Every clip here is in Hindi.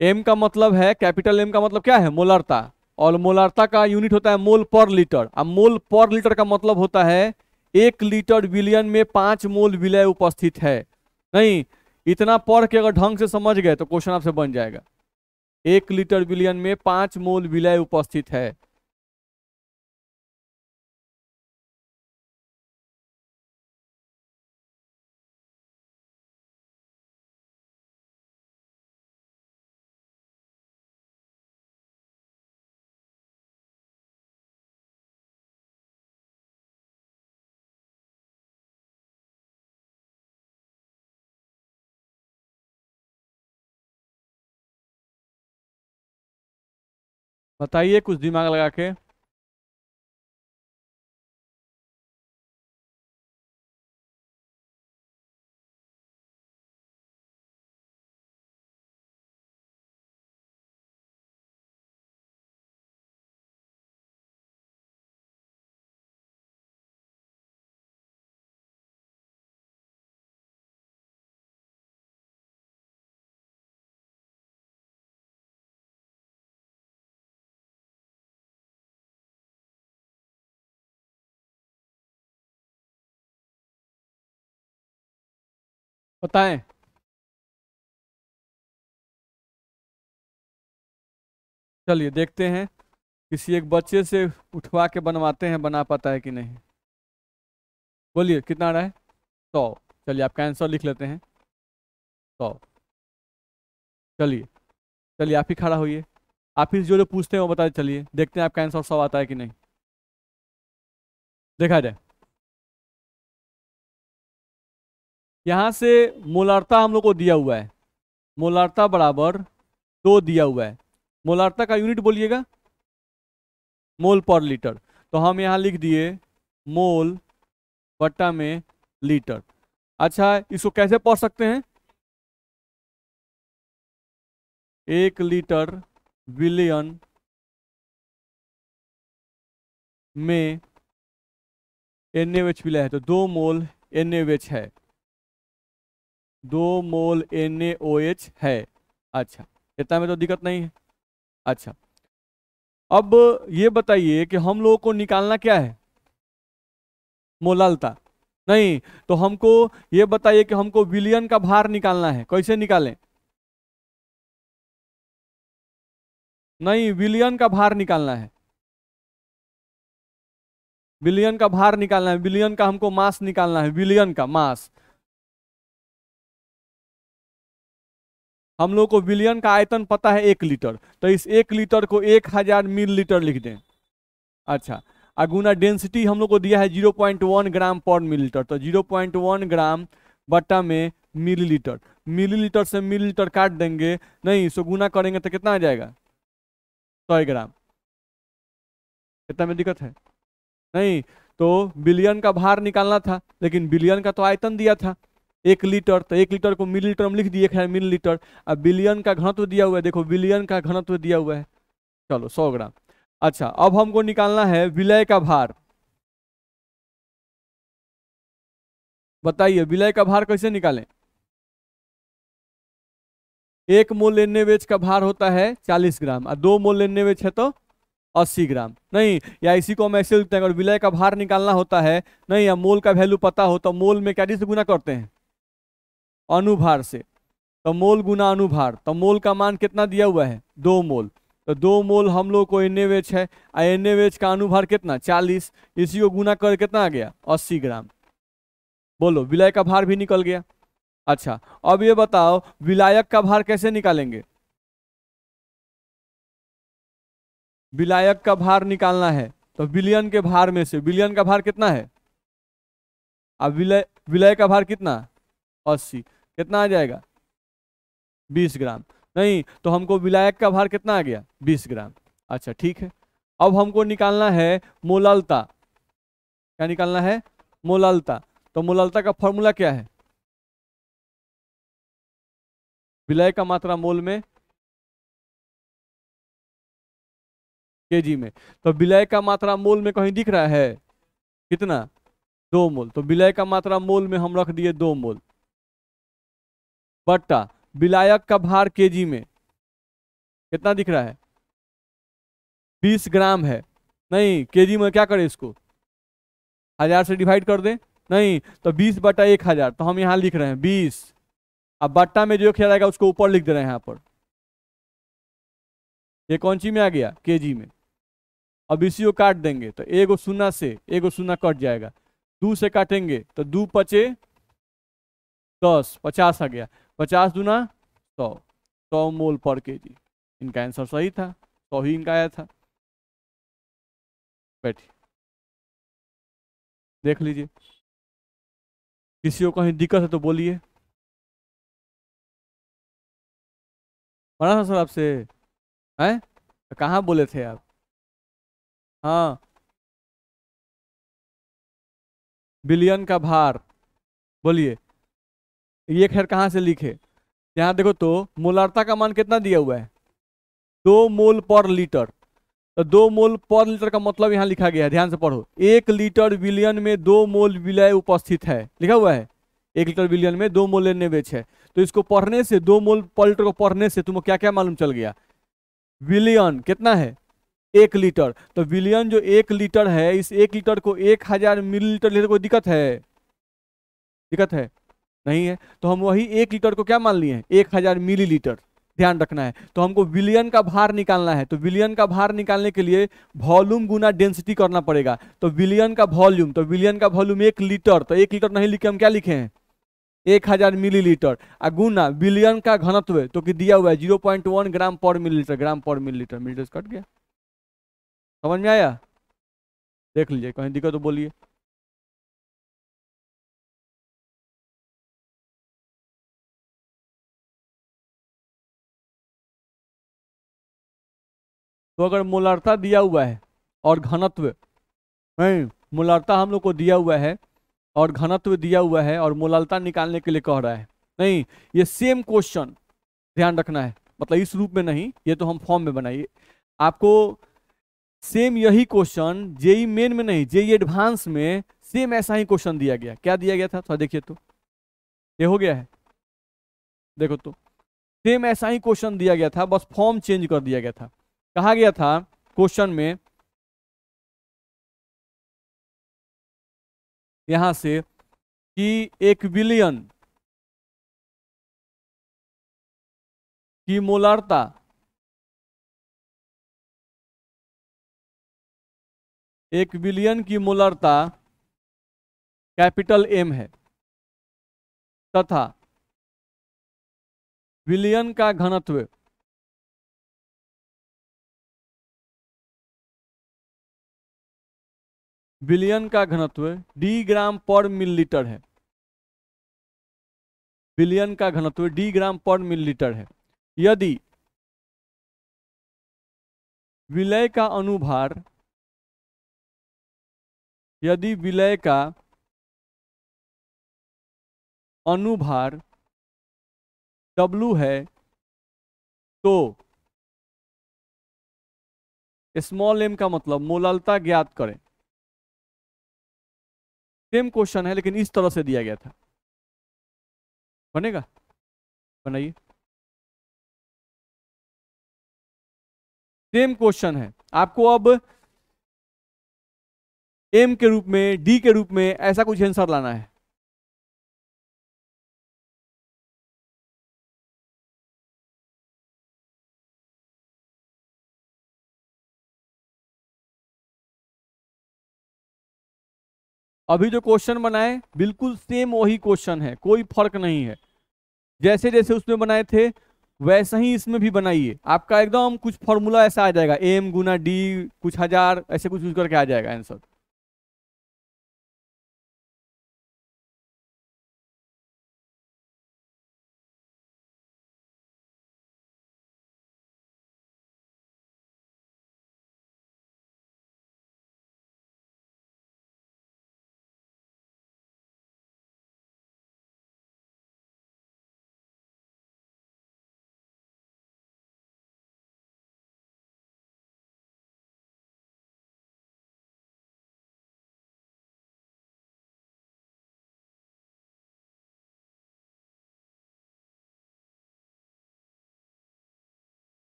एम का मतलब है, कैपिटल एम का मतलब क्या है, मोलरता। और मोलरता का यूनिट होता है मोल पर लीटर। अब मोल पर लीटर का मतलब होता है 1 लीटर विलियन में 5 मोल विलय उपस्थित है। नहीं, इतना पढ़ के अगर ढंग से समझ गए तो क्वेश्चन आपसे बन जाएगा। 1 लीटर विलियन में 5 मोल विलय उपस्थित है। बताइए कुछ दिमाग लगा के। बताएं। चलिए देखते हैं, किसी एक बच्चे से उठवा के बनवाते हैं, बना पाता है कि नहीं। बोलिए कितना आ रहा है। 100। चलिए आपका आंसर लिख लेते हैं, 100। चलिए, चलिए आप ही खड़ा होइए। आप ही जो जो पूछते हैं वो बताइए, चलिए देखते हैं आपका आंसर 100 आता है कि नहीं। देखा जाए। यहाँ से मोलार्ता हम लोग को दिया हुआ है, मोलार्ता बराबर 2 दिया हुआ है। मोलार्ता का यूनिट बोलिएगा, मोल पर लीटर। तो हम यहाँ लिख दिए मोल बट्टा में लीटर। अच्छा, इसको कैसे पढ़ सकते हैं। 1 लीटर विलियन में NaOH मिला है तो 2 मोल NaOH है, 2 मोल NaOH है। अच्छा, इतना में तो दिक्कत नहीं है। अच्छा, अब ये बताइए कि हम लोगों को निकालना क्या है, मोलालता। नहीं, तो हमको ये बताइए कि हमको विलियन का भार निकालना है, कैसे निकालें। नहीं, विलियन का भार निकालना है, विलियन का भार निकालना है, विलियन का हमको मास निकालना है, विलियन का मास। हम लोग को विलियन का आयतन पता है 1 लीटर, तो इस 1 लीटर को 1000 मिलीलीटर लिख दें। अच्छा, अगुना डेंसिटी हम लोग को दिया है 0.1 ग्राम पर मिलीलीटर, तो 0.1 ग्राम बट्टा में मिलीलीटर। मिलीलीटर से मिलीलीटर काट देंगे, नहीं इसको गुना करेंगे तो कितना आ जाएगा, 100 ग्राम। कितना में दिक्कत है। नहीं, तो बिलियन का भार निकालना था, लेकिन बिलियन का तो आयतन दिया था 1 लीटर, तो 1 लीटर को मिलीलीटर में लिख दिए, खैर मिलीलीटर। अब बिलियन का घनत्व दिया हुआ है, देखो बिलियन का घनत्व दिया हुआ है, चलो 100 ग्राम। अच्छा, अब हमको निकालना है विलय का भार। बताइए विलय का भार कैसे निकालें। 1 मोल NaOH का भार होता है 40 ग्राम, और 2 मोल NaOH है तो 80 ग्राम। नहीं, या इसी को हम ऐसे लिखते हैं, अगर विलय का भार निकालना होता है, नहीं या मोल का वैल्यू पता हो तो मोल में क्या से गुना करते हैं, अनुभार से। तो मोल गुना अनुभार, तो मोल का मान कितना दिया हुआ है, 2 मोल। तो 2 मोल हम लोग को NaOH है, और NaOH का अनुभार कितना 40, इसी को गुना कर कितना आ गया 80 ग्राम। बोलो विलय का भार भी निकल गया। अच्छा, अब ये बताओ विलायक का भार कैसे निकालेंगे। विलायक का भार निकालना है तो विलियन के भार में से, विलियन का भार कितना है, अब विलय, विलय का भार कितना 80, कितना आ जाएगा 20 ग्राम। नहीं, तो हमको विलायक का भार कितना आ गया 20 ग्राम। अच्छा ठीक है, अब हमको निकालना है मोलालता। क्या निकालना है, मोलालता। तो मोलालता का फॉर्मूला क्या है, विलय का मात्रा मोल में केजी में। तो विलय का मात्रा मोल में कहीं दिख रहा है कितना, 2 मोल, तो विलय का मात्रा मोल में हम रख दिए 2 मोल, बट्टा विलायक का भार केजी में। कितना दिख रहा है? 20 ग्राम है। नहीं, केजी में क्या करें इसको? 1000 से डिवाइड कर दें। नहीं, तो 20/1000, तो हम यहाँ लिख रहे हैं 20। अब बट्टा में जो खेल आएगा उसको ऊपर लिख दे रहे हैं यहाँ पर। ये कौन सी में आ गया? केजी में। अब इसी को काट देंगे तो एगो शून्य से एगो शून्य कट जाएगा। 2 से काटेंगे तो 2×5 = 10, 50 आ गया। 50×2 = 100, 100 मोल/केजी। इनका आंसर सही था, 100 ही इनका आया था। बैठिए देख लीजिए, किसी को कहीं दिक्कत है तो बोलिए। बड़ा था सर आपसे? हैं? तो कहाँ बोले थे आप? हाँ, बिलियन का भार। बोलिए। ये खैर कहाँ से लिखे? यहाँ देखो तो मोलारता का मान कितना दिया हुआ है? 2 मोल/लीटर। तो 2 मोल/लीटर का मतलब यहाँ लिखा गया है, ध्यान से पढ़ो। 1 लीटर विलियन में 2 मोल विलय उपस्थित है, लिखा हुआ है। 1 लीटर विलियन में 2 मोल निवेश है। तो इसको पढ़ने से, 2 मोल/लीटर को पढ़ने से तुमको क्या क्या मालूम चल गया? विलियन कितना है? 1 लीटर। तो विलियन जो 1 लीटर है, इस 1 लीटर को 1000 मिलीलीटर लेने कोई दिक्कत है? दिक्कत है? नहीं है। तो हम वही 1 लीटर को क्या मान लिए हैं? 1000 मिलीलीटर। ध्यान रखना है। तो हमको विलियन का भार निकालना है, तो विलियन का भार निकालने के लिए वॉल्यूम गुना डेंसिटी करना पड़ेगा। तो विलियन का वॉल्यूम, तो विलियन का वॉल्यूम 1 लीटर, तो 1 लीटर नहीं लिखे, हम क्या लिखे हैं? 1000 मिलीलीटर। गुना विलियन का घनत्व, तो कि दिया हुआ है 0.1 ग्राम/मिलीलीटर। ग्राम/मिलीलीटर, मिलीलीटर कट गया। समझ में आया? देख लीजिए, कहीं दिक्कत तो बोलिए। तो अगर मोलारता दिया हुआ है और घनत्व, नहीं, मोलारता हम लोग को दिया हुआ है और घनत्व दिया हुआ है और मोलालता निकालने के लिए कह रहा है। नहीं, ये सेम क्वेश्चन, ध्यान रखना है। मतलब इस रूप में नहीं, ये तो हम फॉर्म में बनाइए आपको। सेम यही क्वेश्चन जेई मेन में नहीं, जेई एडवांस में सेम ऐसा ही क्वेश्चन दिया गया। क्या दिया गया था थोड़ा देखिए तो। ये हो गया है, देखो तो। सेम ऐसा ही क्वेश्चन दिया गया था, बस फॉर्म चेंज कर दिया गया था। कहा गया था क्वेश्चन में यहां से कि 1 बिलियन की मोलारता, 1 बिलियन की मोलारता कैपिटल एम है, तथा विलियन का घनत्व विलियन का घनत्व डी ग्राम/मिलीलीटर है। विलियन का घनत्व डी ग्राम/मिलीलीटर है। यदि विलय का अनुभार, यदि विलय का अनुभार W है, तो स्मॉल m का मतलब मोलालता ज्ञात करें। सेम क्वेश्चन है लेकिन इस तरह से दिया गया था। बनेगा? बनाइए। सेम क्वेश्चन है आपको, अब m के रूप में, d के रूप में ऐसा कुछ आंसर लाना है। अभी जो क्वेश्चन बनाए बिल्कुल सेम वही क्वेश्चन है, कोई फर्क नहीं है। जैसे जैसे उसमें बनाए थे वैसा ही इसमें भी बनाइए। आपका एकदम कुछ फॉर्मूला ऐसा आ जाएगा, m×d कुछ हजार, ऐसे कुछ करके आ जाएगा आंसर।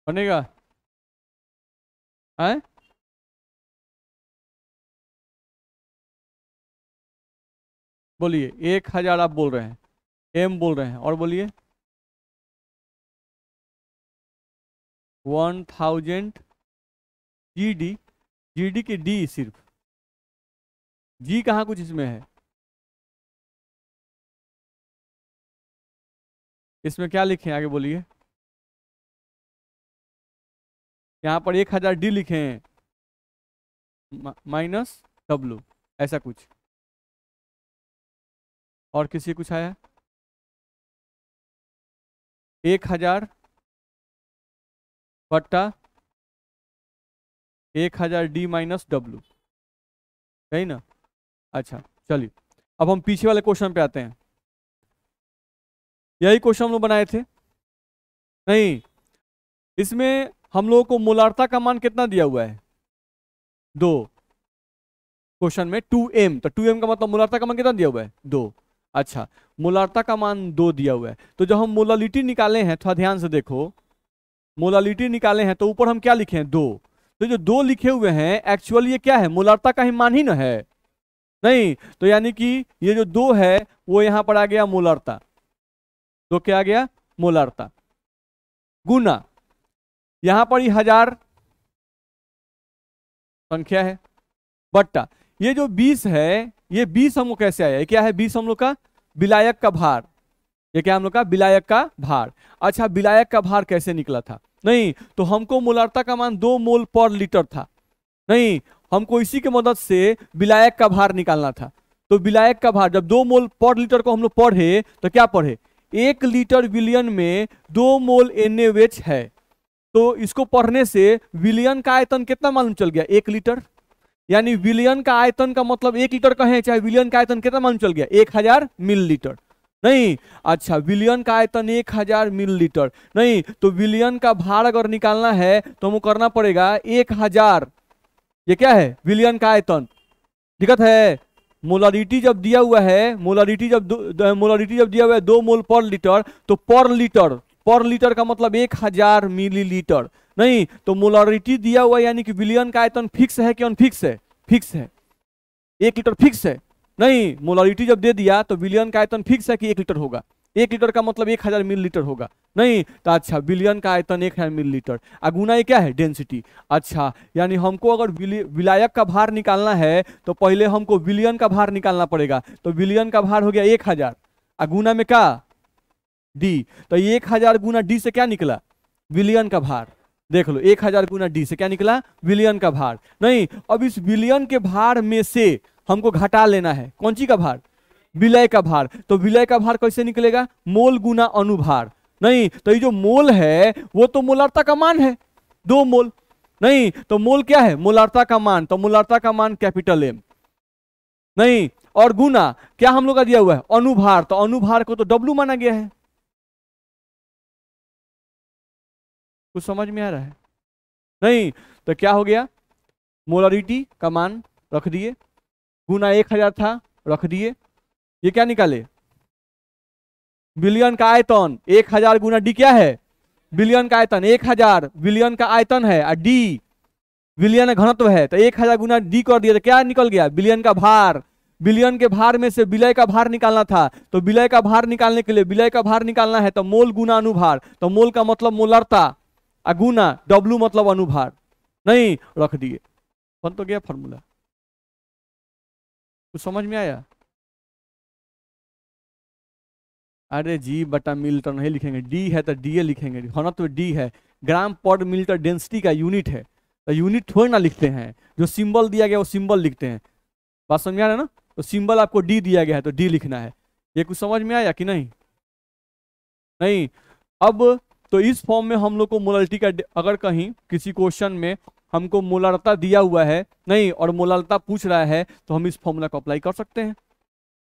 बनेगा? है? बोलिए 1000 आप बोल रहे हैं, एम बोल रहे हैं, और बोलिए 1000 GD। GD की डी सिर्फ, जी कहाँ कुछ इसमें है? इसमें क्या लिखे हैं आगे बोलिए। यहाँ पर 1000 डी लिखे हैं, माइनस डब्लू, ऐसा कुछ। और किसी कुछ आया? 1000 बट्टा 1000 डी माइनस डब्लू, सही ना? अच्छा चलिए, अब हम पीछे वाले क्वेश्चन पे आते हैं। यही क्वेश्चन हम लोग बनाए थे नहीं? इसमें हम लोगों को मोलारता का मान कितना दिया हुआ है? 2। क्वेश्चन में 2m, तो 2m का मतलब मोलारता का मान कितना दिया हुआ है? 2। अच्छा, मोलारता का मान 2 दिया हुआ है, तो जब हम मोलालिटी निकाले हैं, थोड़ा ध्यान से देखो, मोलालिटी निकाले हैं तो ऊपर हम क्या लिखे हैं? 2। तो जो 2 लिखे हुए हैं एक्चुअली ये क्या है? मोलारता का ही मान ही ना है? नहीं, तो यानी कि ये जो 2 है वो यहां पर आ गया मोलारता। तो क्या आ गया? मोलारता। गुना यहां पर ये 1000 संख्या है, बट्टा ये जो 20 है, ये 20 हम लोग कैसे आया? ये क्या है? 20 हम लोग का विलायक का भार। ये क्या हम लोग का? विलायक का भार। अच्छा, विलायक का भार कैसे निकला था? नहीं, तो हमको मोलारता का मान 2 मोल पर लीटर था, नहीं, हमको इसी की मदद से विलायक का भार निकालना था। तो विलायक का भार जब 2 मोल पर लीटर को हम लोग पढ़े तो क्या पढ़े? 1 लीटर विलियन में 2 मोल NaOH है। तो इसको पढ़ने से विलियन का आयतन कितना मालूम चल गया? 1 लीटर। यानी विलियन का आयतन का मतलब 1 लीटर कहें चाहे विलियन का आयतन कितना मालूम चल गया? 1000 मिलीलीटर, नहीं? अच्छा, विलियन का आयतन 1000 मिलीलीटर, नहीं, तो विलियन का भार अगर निकालना है तो हमको करना पड़ेगा 1000, ये क्या है? विलियन का आयतन। दिक्कत है? मोलारिटी जब दिया हुआ है, मोलारिटी जब दिया हुआ है 2 मोल पर लीटर, तो पर लीटर का मतलब 1000 मिलीलीटर, नहीं, तो मोलारिटी दिया हुआ है यानी कि विलियन का आयतन फिक्स है कि अनफिक्स है? फिक्स है। 1 लीटर फिक्स है, नहीं, मोलारिटी जब दे दिया तो विलियन का आयतन फिक्स है कि 1 लीटर होगा। 1 लीटर का मतलब 1000 मिलीलीटर होगा, नहीं, तो अच्छा विलियन का आयतन 1000 मिलीलीटर, अगुना ये क्या है? डेंसिटी। अच्छा, यानी हमको अगर विलायक का भार निकालना है तो पहले हमको विलियन का भार निकालना पड़ेगा। तो विलियन का भार हो गया 1000, अगुना में क्या? डी। तो 1000 गुना डी से क्या निकला? विलियन का भार। देख लो, 1000 गुना डी से क्या निकला? विलियन का भार। नहीं, अब इस विलियन के भार में से हमको घटा लेना है कौन सी का भार? विलय का भार। तो विलय का भार कैसे निकलेगा? मोल गुना अनुभार, नहीं, तो ये जो मोल है वो तो मोलारता का मान है, 2 मोल, नहीं, तो मोल क्या है? मोलारता का मान, तो मोलारता का मान कैपिटल M, नहीं, और गुना क्या हम लोग का दिया हुआ है? अनुभार, तो अनुभार को तो W माना गया है। कुछ समझ में आ रहा है? नहीं, तो क्या हो गया? मोलारिटी का मान रख दिए, गुना 1000 था, रख दिए, ये क्या निकाले? विलियन का आयतन। 1000 गुना डी क्या है? विलियन का आयतन। 1000 विलियन का आयतन है और डी विलियन घनत्व है, तो 1000 गुना डी कर दिया तो क्या निकल गया? विलियन का भार। विलियन के भार में से विलय का भार निकालना था, तो विलय का भार निकालने के लिए विलय का भार निकालना है तो मोल गुना अनुभार, तो मोल का मतलब मोलारता, गुना डब्लू मतलब अनुभार, नहीं, रख दिए, बन तो गया फॉर्मूला। कुछ समझ में आया? अरे जी बटा मिलीलीटर नहीं लिखेंगे, डी है तो डी लिखेंगे, घनत्व डी है, ग्राम पर मिलीलीटर डेंसिटी का यूनिट है, तो यूनिट थोड़ी ना लिखते हैं, जो सिंबल दिया गया वो सिंबल लिखते हैं। बात समझ में आ रहा है ना? तो सिंबल आपको डी दिया गया है तो डी लिखना है। ये कुछ समझ में आया कि नहीं? नहीं। अब तो इस फॉर्म में हम लोग को मोलारिटी का, अगर कहीं किसी क्वेश्चन में हमको मोलारता दिया हुआ है नहीं और मोलारता पूछ रहा है तो हम इस फॉर्मूला को अप्लाई कर सकते हैं।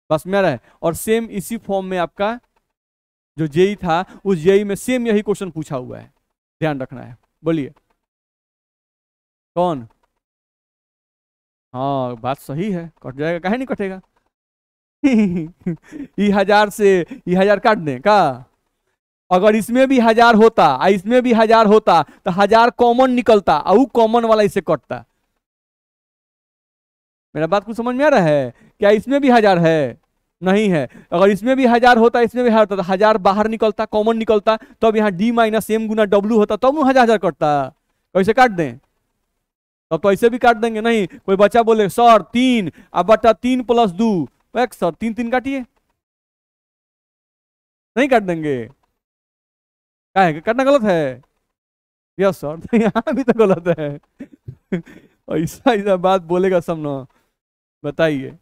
बस में आ रहा है। और सेम इसी फॉर्म में आपका जो जेई था उस जेई में सेम यही क्वेश्चन पूछा हुआ है, ध्यान रखना है। बोलिए कौन? हाँ बात सही है, कट जाएगा, काहे नहीं कटेगा? ये 1000 से ये 1000 काट दें का, अगर इसमें भी 1000 होता और इसमें भी 1000 होता तो 1000 कॉमन निकलता और वो कॉमन वाला इससे कटता। मेरा बात कुछ समझ में आ रहा है? क्या इसमें भी 1000 है? नहीं है। अगर इसमें भी 1000 होता, इसमें भी 1000 होता तो 1000 बाहर निकलता, कॉमन निकलता, तब यहाँ डी माइनस एम गुना डब्ल्यू होता, तब 1000 कटता। कैसे काट दें? तब तो ऐसे भी काट देंगे। नहीं, कोई बच्चा बोले सर 3 अब बटा 3 प्लस 2, सर 3 3 काटिए, नहीं काट देंगे। क्या है, काटना गलत है? Yes sir. तो यहाँ भी तो गलत है। ऐसा ऐसा बात बोलेगा सब ना, बताइए।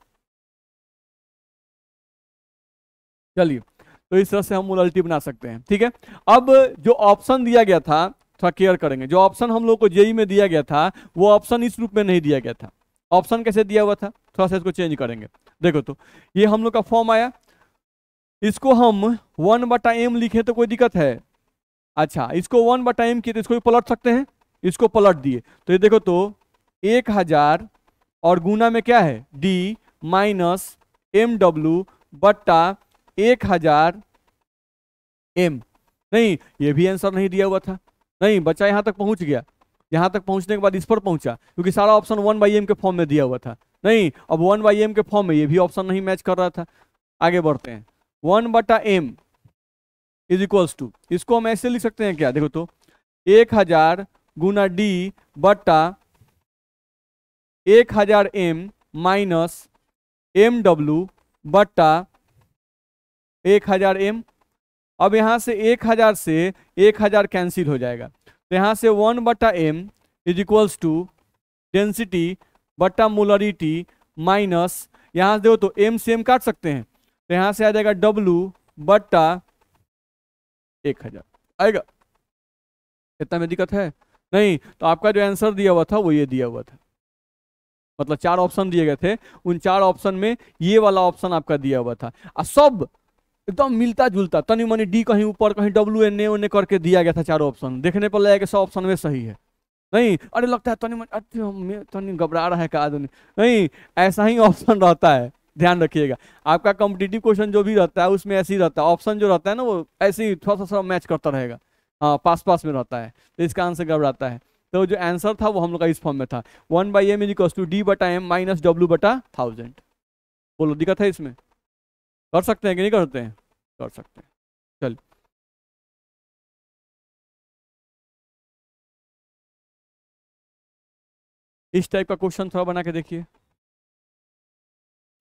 चलिए, तो इस तरह से हम मोलरिटी बना सकते हैं, ठीक है। अब जो ऑप्शन दिया गया था, थोड़ा केयर करेंगे, जो ऑप्शन हम लोग को जेई में दिया गया था वो ऑप्शन इस रूप में नहीं दिया गया था। ऑप्शन कैसे दिया हुआ था, थोड़ा सा इसको चेंज करेंगे। देखो तो ये हम लोग का फॉर्म आया, इसको हम 1/m लिखे तो कोई दिक्कत है? अच्छा, इसको 1/m किए तो इसको भी पलट सकते हैं, इसको पलट दिए तो ये देखो तो 1000 और गुना में क्या है डी माइनस एम डब्ल्यू बट्टा 1000 एम। नहीं, ये भी आंसर नहीं दिया हुआ था। नहीं, बच्चा यहाँ तक पहुंच गया, यहाँ तक पहुंचने के बाद इस पर पहुंचा क्योंकि सारा ऑप्शन 1/m के फॉर्म में दिया हुआ था। नहीं, अब 1/m के फॉर्म में ये भी ऑप्शन नहीं मैच कर रहा था। आगे बढ़ते हैं। 1/m इज इक्वल्स टू, इसको हम ऐसे लिख सकते हैं क्या, देखो तो 1000 गुना डी बट्टा 1000m माइनस एम डब्ल्यू बट्टा 1000m। अब यहां से 1000 से 1000 कैंसिल हो जाएगा, तो यहां से 1/m is equals to density बट्टा मोलरिटी माइनस, यहां से देखो तो m से m काट सकते हैं, तो यहां से आ जाएगा W बट्टा 1000 आएगा। इतना में दिक्कत है? नहीं, तो आपका जो आंसर दिया हुआ था वो ये दिया हुआ था, मतलब 4 ऑप्शन दिए गए थे, उन 4 ऑप्शन में ये वाला ऑप्शन आपका दिया हुआ था। और सब एकदम मिलता जुलता, तनी मनी डी कहीं ऊपर कहीं डब्ल्यू एन ए करके दिया गया था। 4 ऑप्शन देखने पर लगेगा कि सब ऑप्शन में सही है। नहीं, अरे लगता है तनी मनी तनी घबरा रहा है का आदमी, नहीं, ऐसा ही ऑप्शन रहता है, ध्यान रखिएगा। आपका कॉम्पिटिटिव क्वेश्चन जो भी रहता है उसमें ऐसे ही रहता है, ऑप्शन जो रहता है ना वो ऐसे ही थोड़ा सा मैच करता रहेगा, हाँ पास पास में रहता है, तो इसका आंसर घबराता है। तो जो आंसर था वो हम लोग का इस फॉर्म में था, 1/m is equal to D बटा एम माइनस डब्ल्यू बटा 1000। बोलो दिक्कत है इसमें? कर सकते हैं कि नहीं करते हैं? कर सकते हैं। चल, इस टाइप का क्वेश्चन थोड़ा बना के देखिए।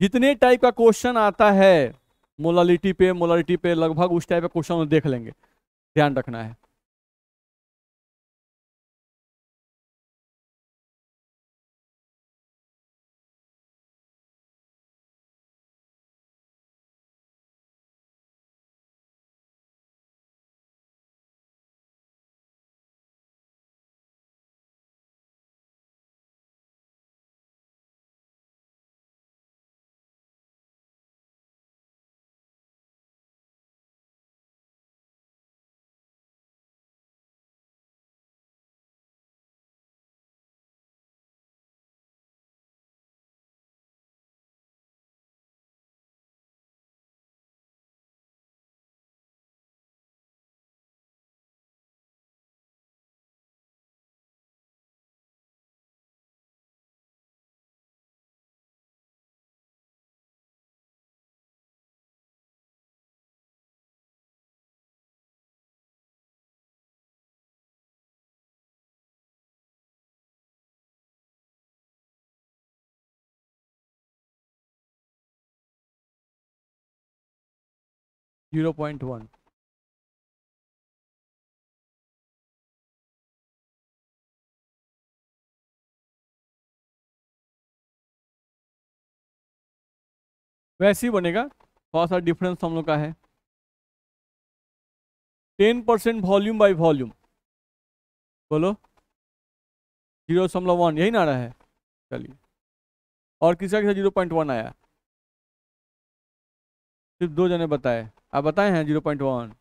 जितने टाइप का क्वेश्चन आता है मोलालिटी पे लगभग उस टाइप का क्वेश्चन देख लेंगे, ध्यान रखना है। जीरो पॉइंट वन, वैसे ही बनेगा, थोड़ा सा डिफरेंस हम लोग का है। 10% वॉल्यूम बाई वॉल्यूम, बोलो 0.1 यही ना आ रहा है। चलिए, और किसी का 0.1 आया? सिर्फ 2 जने बताए, आप बताए हैं 0.1।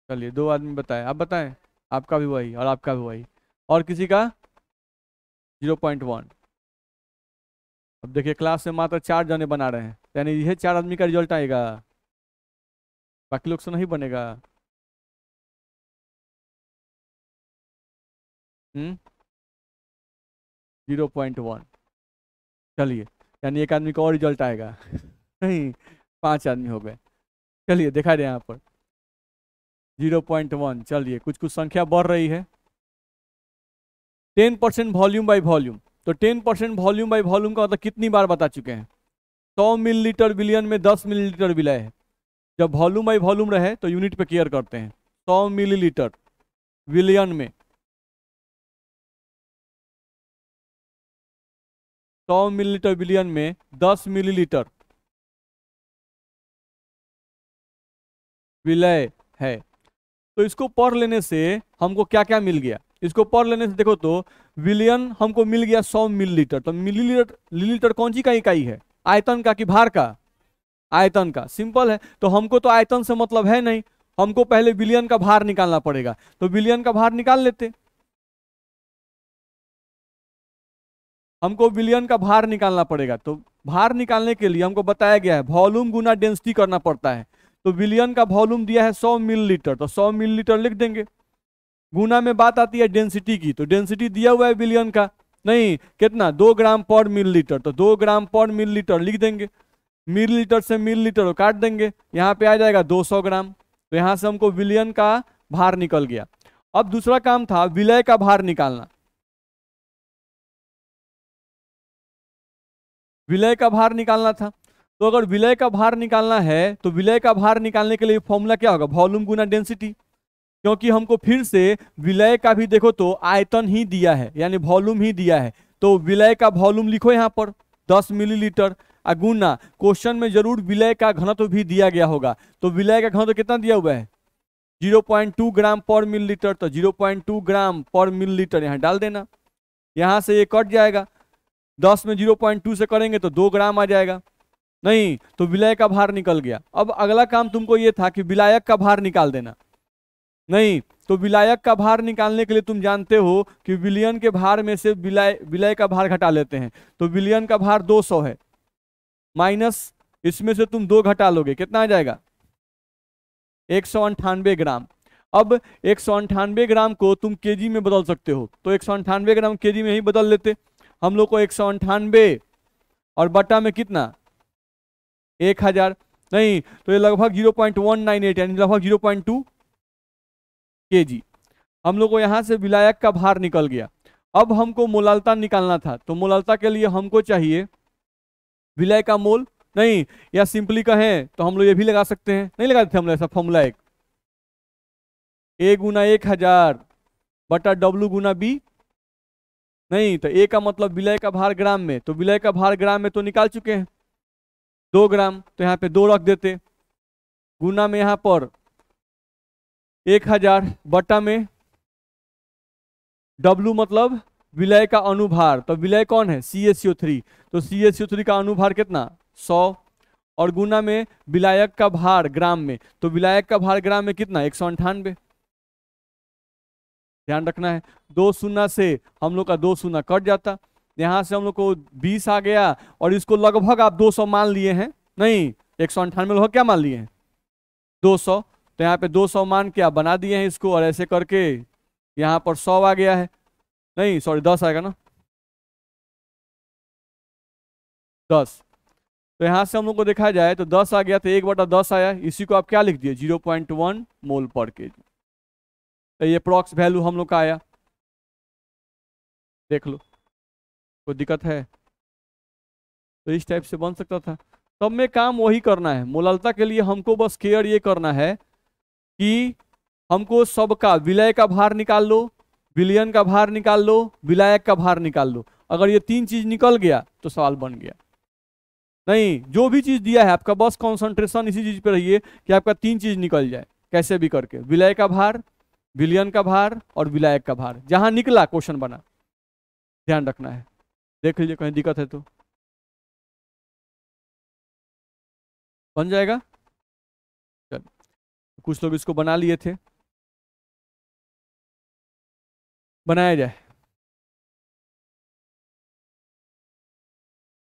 चलिए, 2 आदमी बताए, आप बताएं, आपका भी वही और आपका भी वही, और किसी का 0.1। अब देखिए क्लास में मात्र 4 जने बना रहे हैं, यानी यह 4 आदमी का रिजल्ट आएगा, बाकी लोग से नहीं बनेगा। 0.1। चलिए, यानी एक आदमी का और रिजल्ट आएगा नहीं, 5 आदमी हो गए। चलिए देखा जाए यहाँ पर 0.1। चलिए कुछ कुछ संख्या बढ़ रही है। 10% वॉल्यूम बाई वॉल्यूम, तो 10% वॉल्यूम बाई वॉल्यूम का मतलब कितनी बार बता चुके हैं? 100 मिलीलीटर विलियन में 10 मिलीलीटर विलय है। जब वॉल्यूम बाई वॉल्यूम रहे तो यूनिट पे केयर करते हैं। 100 मिलीलीटर विलियन में 100 मिलीलीटर विलियन में 10 मिलीलीटर विलय है। तो इसको पढ़ लेने से हमको क्या क्या मिल गया? इसको पढ़ लेने से देखो तो विलियन हमको मिल गया 100 मिलीलीटर। तो मिलीलीटर मिलीलीटर कौन सी का इकाई है? आयतन का कि भार का? आयतन का। सिंपल है। तो हमको तो आयतन से मतलब है नहीं, हमको पहले विलियन का भार निकालना पड़ेगा। तो विलियन का भार निकाल लेते। हमको विलियन का भार निकालना पड़ेगा, तो भार निकालने के लिए हमको बताया गया है वॉल्यूम गुना डेंसिटी करना पड़ता है। तो विलियन का वॉल्यूम दिया है 100 मिलीलीटर, तो 100 मिलीलीटर लिख देंगे। गुना में बात आती है डेंसिटी की, तो डेंसिटी दिया हुआ है विलियन का, नहीं कितना, 2 ग्राम पर मिलीलीटर, तो 2 ग्राम पर मिलीलीटर लिख देंगे। मिलीलीटर से मिलीलीटर काट देंगे, यहाँ पे आ जाएगा 200 ग्राम। तो यहाँ से हमको विलियन का भार निकल गया। अब दूसरा काम था विलय का भार निकालना। विलय का भार निकालना था। तो अगर विलय का भार निकालना है तो विलय का भार निकालने के लिए फॉर्मूला क्या होगा? वॉल्यूम गुना डेंसिटी। क्योंकि हमको फिर से विलय का भी देखो तो आयतन ही दिया है, यानी वॉल्यूम ही दिया है। तो विलय का वॉल्यूम लिखो यहाँ पर 10 मिलीलीटर, गुना क्वेश्चन में जरूर विलय का घनत्व भी दिया गया होगा। तो विलय का घनत्व कितना दिया हुआ है? 0.2 ग्राम पर मिलीलीटर। तो 0.2 ग्राम पर मिलीलीटर यहाँ डाल देना। यहाँ से ये कट जाएगा, 10 में 0.2 से करेंगे तो 2 ग्राम आ जाएगा, नहीं तो विलय का भार निकल गया। अब अगला काम तुमको ये था कि विलायक का भार निकाल देना, नहीं तो विलायक का भार निकालने के लिए तुम जानते हो कि विलियन के भार में से विलय का भार घटा लेते हैं। तो विलियन का भार 200 है, माइनस इसमें से तुम 2 घटा लोगे, कितना आ जाएगा? 198 ग्राम। अब 198 ग्राम को तुम केजी में बदल सकते हो, तो 198 ग्राम केजी में ही बदल लेते। हम लोग को 198 और बटा में कितना? 1000, नहीं तो ये लगभग 0.198 यानी लगभग 0.2 केजी। हम लोग को यहाँ से विलायक का भार निकल गया। अब हमको मोलालता निकालना था, तो मोलालता के लिए हमको चाहिए विलय का मोल, नहीं या सिंपली कहें तो हम लोग ये भी लगा सकते हैं, नहीं लगाते थे हम लोग ऐसा फॉर्मूला एक, A गुना 1000 बटा W गुना B, नहीं तो A का मतलब विलय का भार ग्राम में, तो विलय का भार ग्राम में तो निकाल चुके हैं 2 ग्राम, तो यहाँ पे 2 रख देते, गुना में यहाँ पर 1000 बटा में W मतलब विलय का अनुभार, तो विलय कौन है? CaCO3, तो CaCO3 का अनुभार कितना? 100, और गुना में विलायक का भार ग्राम में, तो विलायक का भार ग्राम में कितना? 198। ध्यान रखना है, 2 शून्य से हम लोग का 2 शून्य कट जाता, यहाँ से हम लोग को 20 आ गया, और इसको लगभग आप 200 मान लिए हैं, नहीं 198 लगभग क्या मान लिए हैं? 200, तो यहाँ पे 200 मान के आप बना दिए हैं इसको, और ऐसे करके यहाँ पर 100 आ गया है, नहीं सॉरी 10 आएगा ना, 10। तो यहाँ से हम लोग को देखा जाए तो 10 आ गया, तो 1/10 आया, इसी को आप क्या लिख दिए? 0.1 मोल पर केजी। तो ये अप्रॉक्स वैल्यू हम लोग का आया, देख लो कोई दिक्कत है? तो इस टाइप से बन सकता था। सब में काम वही करना है। मोलालता के लिए हमको बस केयर ये करना है कि हमको सबका विलय का भार निकाल लो, विलियन का भार निकाल लो, विलायक का भार निकाल लो। अगर ये 3 चीज निकल गया तो सवाल बन गया। नहीं, जो भी चीज दिया है आपका बस कंसंट्रेशन इसी चीज पे रहिए कि आपका 3 चीज निकल जाए कैसे भी करके, विलय का भार, विलियन का भार और विलायक का भार। जहां निकला क्वेश्चन बना, ध्यान रखना है। देख लीजिए कहीं दिक्कत है तो बन जाएगा। चल, कुछ लोग इसको बना लिए थे, बनाया जाए।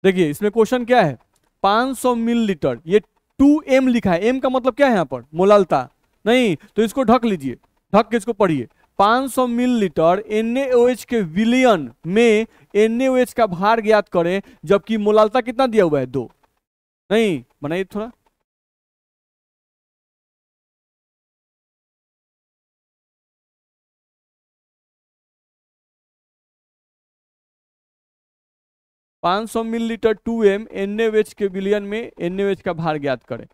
देखिए इसमें क्वेश्चन क्या है, 500 मिलीलीटर, ये 2m लिखा है, m का मतलब क्या है यहाँ पर? मोलालता, नहीं तो इसको ढक लीजिए, ढक के इसको पढ़िए। 500 मिलीलीटर NaOH के विलयन में NaOH का भार ज्ञात करें, जबकि मोलालता कितना दिया हुआ है 2। नहीं बनाइए थोड़ा। पाँच सौ मिलीलीटर 2m NaOH के विलयन में NaOH का भार ज्ञात करें।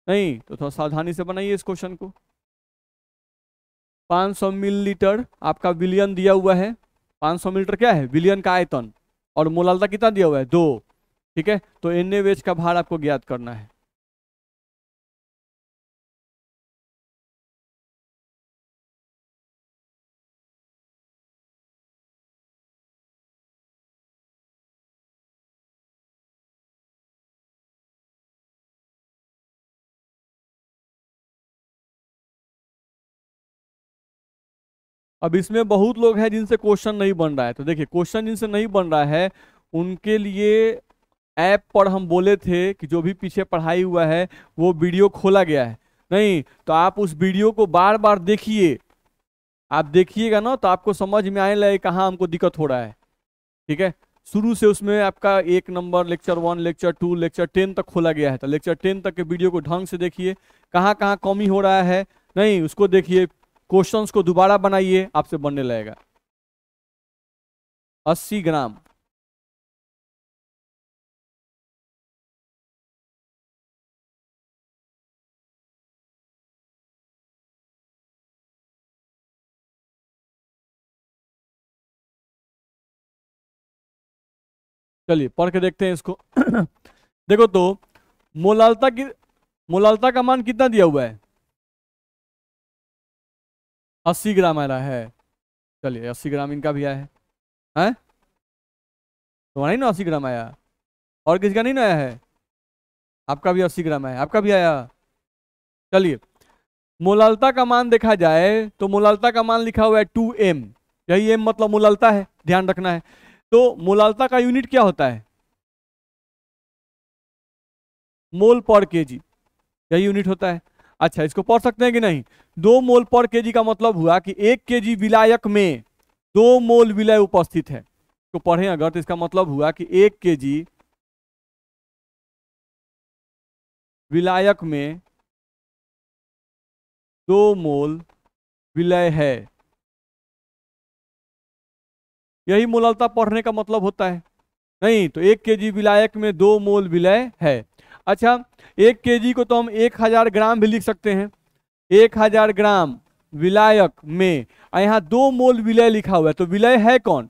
नहीं तो थोड़ा सावधानी से बनाइए इस क्वेश्चन को। 500 मिलीलीटर आपका विलयन दिया हुआ है, 500 मिलीलीटर क्या है विलयन का आयतन, और मोलालता कितना दिया हुआ है 2। ठीक है, तो NaOH का भार आपको ज्ञात करना है। अब इसमें बहुत लोग हैं जिनसे क्वेश्चन नहीं बन रहा है, तो देखिए क्वेश्चन जिनसे नहीं बन रहा है उनके लिए ऐप पर हम बोले थे कि जो भी पीछे पढ़ाई हुआ है वो वीडियो खोला गया है। नहीं तो आप उस वीडियो को बार बार देखिए, आप देखिएगा ना तो आपको समझ में आने लगे कहाँ हमको दिक्कत हो रहा है। ठीक है, शुरू से उसमें आपका 1 नंबर, लेक्चर 1, लेक्चर 2, लेक्चर 10 तक खोला गया है, तो लेक्चर 10 तक के वीडियो को ढंग से देखिए, कहाँ कहाँ कमी हो रहा है नहीं उसको देखिए, क्वेश्चंस को दोबारा बनाइए, आपसे बनने लगेगा। 80 ग्राम चलिए पढ़ के देखते हैं इसको। देखो तो मोलालता का मान कितना दिया हुआ है 80 ग्राम आ रहा है। चलिए 80 ग्राम इनका भी आया है तुम्हारा ही ना 80 ग्राम आया, और किसी का नहीं ना आया है? आपका भी 80 ग्राम आया, आपका भी आया। चलिए मोलालता का मान देखा जाए तो मोलालता का मान लिखा हुआ है 2m, यही m मतलब मोलालता है, ध्यान रखना है। तो मोलालता का यूनिट क्या होता है मोल पर केजी, यही यूनिट होता है। अच्छा इसको पढ़ सकते हैं कि नहीं? 2 मोल पर केजी का मतलब हुआ कि 1 केजी विलायक में 2 मोल विलय उपस्थित है। तो पढ़ें अगर तो इसका मतलब हुआ कि 1 केजी विलायक में 2 मोल विलय है, यही मोलालता पढ़ने का मतलब होता है। नहीं तो 1 केजी विलायक में 2 मोल विलय है। अच्छा 1 केजी को तो हम 1000 ग्राम भी लिख सकते हैं, 1000 ग्राम विलायक में, यहाँ 2 मोल विलय लिखा हुआ है, तो विलय है कौन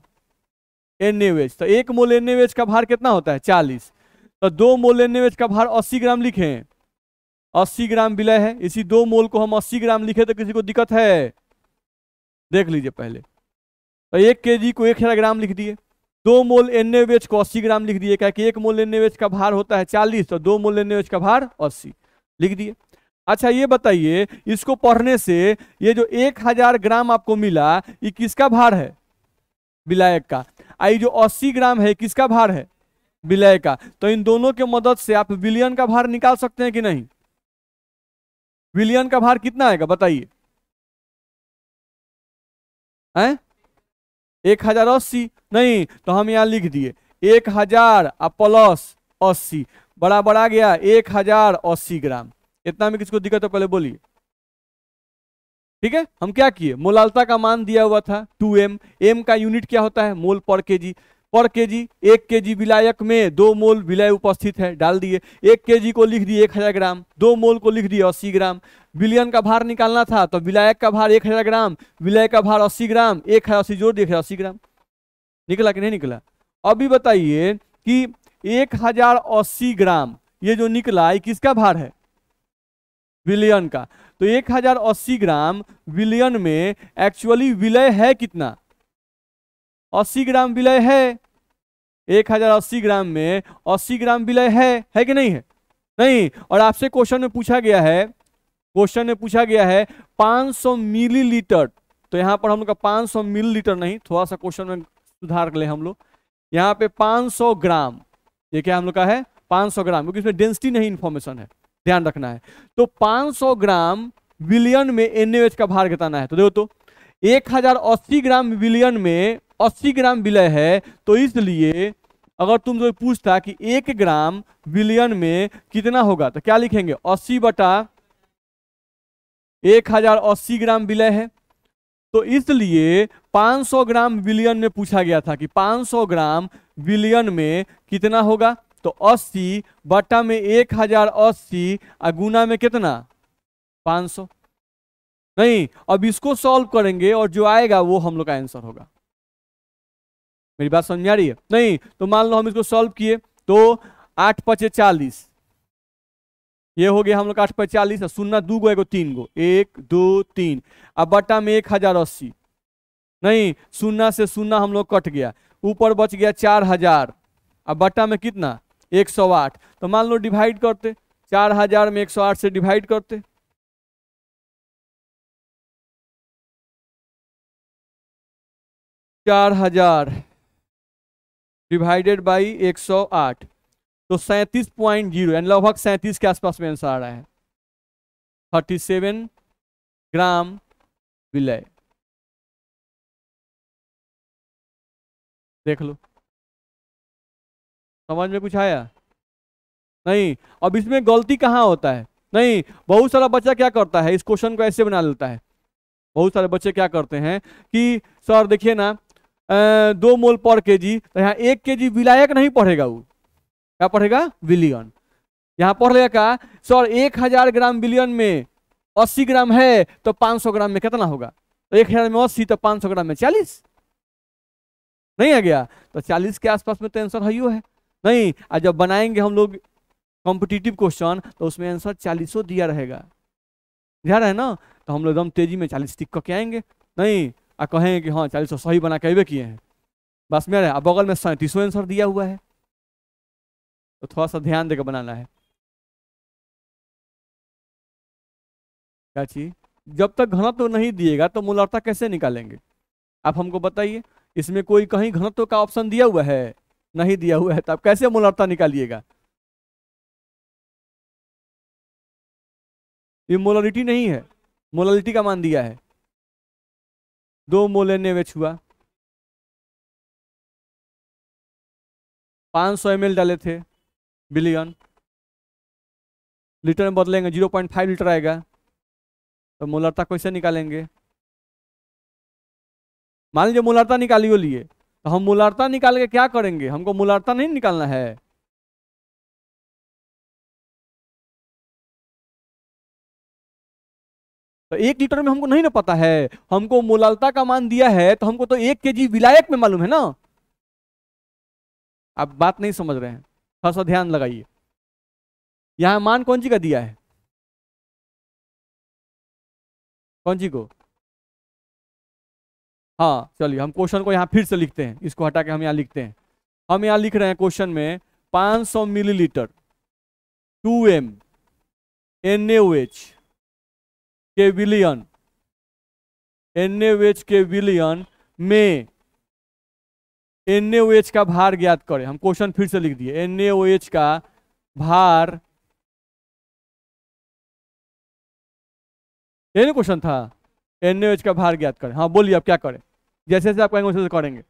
NaOH, तो 1 मोल NaOH का भार कितना होता है 40, तो 2 मोल NaOH का भार 80 ग्राम लिखे हैं, 80 ग्राम विलय है, इसी 2 मोल को हम 80 ग्राम लिखे तो किसी को दिक्कत है? देख लीजिए पहले, तो 1 केजी को 1000 ग्राम लिख दिए, 2 मोल NaOH को 80 ग्राम लिख दिए, क्या कि 1 मोल NaOH का भार होता है 40, तो 2 मोल NaOH का भार 80 लिख दिए। अच्छा ये बताइए इसको पढ़ने से ये जो 1000 ग्राम आपको मिला ये किसका भार है विलायक का, आई जो 80 ग्राम है किसका भार है विलय का। तो इन दोनों के मदद से आप विलयन का भार निकाल सकते हैं कि नहीं? विलयन का भार कितना आएगा बताइए? 1080। नहीं तो हम यहाँ लिख दिए 1000 प्लस 80 बराबर आ गया 1080 ग्राम। इतना में किसको दिक्कत है पहले बोलिए। ठीक है, हम क्या किए, मोलालता का मान दिया हुआ था 2m, m का यूनिट क्या होता है मोल पर केजी, 1 केजी विलायक में 2 मोल विलय उपस्थित है, डाल दिए, 1 केजी को लिख दिए 1000 ग्राम, 2 मोल को लिख दिए 80 ग्राम। विलयन का भार निकालना था तो विलायक का भार 1000 ग्राम, विलय का भार 80 ग्राम, 1080 जोड़ दिए 80 ग्राम। निकला कि नहीं निकला? अभी बताइए कि 1080 ग्राम ये जो निकला ये किसका भार है विलयन का। तो 1080 ग्राम विलयन में एक्चुअली विलय है कितना 80 ग्राम विलय है, 1080 ग्राम में 80 ग्राम विलय है कि नहीं है? नहीं। और आपसे क्वेश्चन में पूछा गया है 500 मिलीलीटर, तो यहाँ पर हम लोग का 500 मिलीलीटर नहीं, थोड़ा सा क्वेश्चन में सुधार ले हम लोग, यहाँ पे 500 ग्राम, ये क्या हम लोग का है 500 ग्राम, क्योंकि इसमें डेंसिटी नहीं इंफॉर्मेशन है, ध्यान रखना है। तो 500 ग्राम विलयन में NaOH का भार बताना है। तो देखो तो 1080 ग्राम विलयन में 80 ग्राम विलय है, तो इसलिए अगर तुम जो पूछता कि 1 ग्राम विलयन में कितना होगा तो क्या लिखेंगे, 80 बटा 1080 ग्राम विलय है। तो इसलिए 500 ग्राम विलयन में पूछा गया था कि 500 ग्राम विलयन में कितना होगा, तो 80 बटा में 1080 और गुना में कितना 500। नहीं, अब इसको सॉल्व करेंगे और जो आएगा वो हम लोग का आंसर होगा। मेरी बात समझ आ रही है? नहीं तो मान लो हम इसको सॉल्व किए तो 8 पचे 40, ये हो गया हम लोग 8 पचे 40, शून्य 2 गो 1 3 गो 1 2 3, अब बटा में 1080, नहीं शून्य से शून्य हम लोग कट गया, ऊपर बच गया 4000, अब बटा में कितना 108, तो मान लो डिवाइड करते 4000 में 108 से डिवाइड करते, 4000 डिवाइडेड बाई 108, तो 37.0 यानी लगभग 37 के आसपास में आंसर आ रहा है, 37 ग्राम विलय। देख लो समझ में कुछ आया? नहीं। अब इसमें गलती कहाँ होता है? नहीं, बहुत सारा बच्चा क्या करता है, इस क्वेश्चन को ऐसे बना लेता है। बहुत सारे बच्चे क्या करते हैं कि सर देखिए ना 2 मोल पर केजी, तो यहाँ 1 केजी विलायक नहीं पढ़ेगा, वो क्या पढ़ेगा, विलियन। यहाँ पढ़ लेगा क्या, सर 1000 ग्राम विलियन में 80 ग्राम है तो 500 ग्राम में कितना होगा, तो 1000 में 80 तो 500 ग्राम में 40, नहीं आ गया, तो 40 के आसपास में तो आंसर है। नहीं, आज जब बनाएंगे हम लोग कॉम्पिटिटिव क्वेश्चन तो उसमें आंसर 40 दिया रहेगा, ध्यान रहा है ना, तो हम लोग एकदम तेजी में 40 टिक करके आएंगे, नहीं आ कहेंगे कि हाँ 40 सही बना के अबे किए हैं, बस मेरे अब बगल में 37 आंसर दिया हुआ है, तो थोड़ा सा ध्यान देकर बनाना है। क्या चीज, जब तक घनत्व नहीं दिएगा तो मूलरता कैसे निकालेंगे, आप हमको बताइए। इसमें कोई कहीं घनत्व का ऑप्शन दिया हुआ है, नहीं दिया हुआ है, तो आप कैसे मूलरता निकालिएगा? ये मोलरिटी नहीं है, मोलरिटी का मान दिया है, 2 मोल NaOH हुआ, 500 ml डाले थे बिलियन, लीटर में बदलेंगे 0.5 लीटर आएगा, तो मोलरता कैसे निकालेंगे? मान लीजिए मोलरता निकालियो लिए, तो हम मोलरता निकाल के क्या करेंगे, हमको मोलरता नहीं निकालना है। तो 1 लीटर में हमको नहीं ना पता है, हमको मोलरता का मान दिया है, तो हमको तो 1 केजी विलायक में मालूम है ना। आप बात नहीं समझ रहे हैं, थोड़ा सा ध्यान लगाइए। यहाँ मान कौन सी का दिया है, कौन सी को? हाँ चलिए हम क्वेश्चन को यहाँ फिर से लिखते हैं, इसको हटा के हम यहाँ लिखते हैं। हम यहाँ लिख रहे हैं क्वेश्चन में 500 मिलीलीटर 2m NaOH के विलयन, NaOH के विलयन में NaOH का भार ज्ञात करें। हम क्वेश्चन फिर से लिख दिए, NaOH का भार, ये नहीं क्वेश्चन था, NaOH का भार ज्ञात करें। हाँ बोलिए अब क्या करें, जैसे जैसे आप कहेंगे वैसे वैसे करेंगे।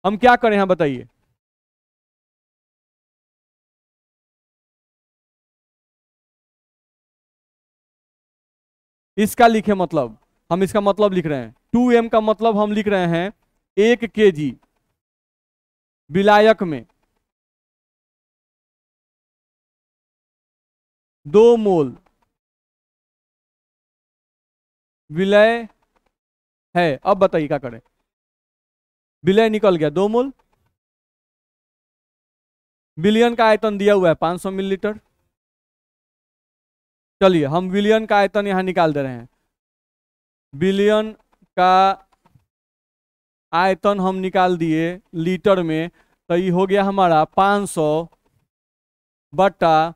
हम क्या करें यहाँ बताइए? इसका लिखे मतलब, हम इसका मतलब लिख रहे हैं 2m का मतलब हम लिख रहे हैं 1 केजी विलायक में 2 मोल विलय है। अब बताइए क्या करें, विलय निकल गया 2 मोल, विलियन का आयतन दिया हुआ है 500 मिलीलीटर। चलिए हम विलियन का आयतन यहां निकाल दे रहे हैं, विलियन का आयतन हम निकाल दिए लीटर में, तो ये हो गया हमारा 500 बटा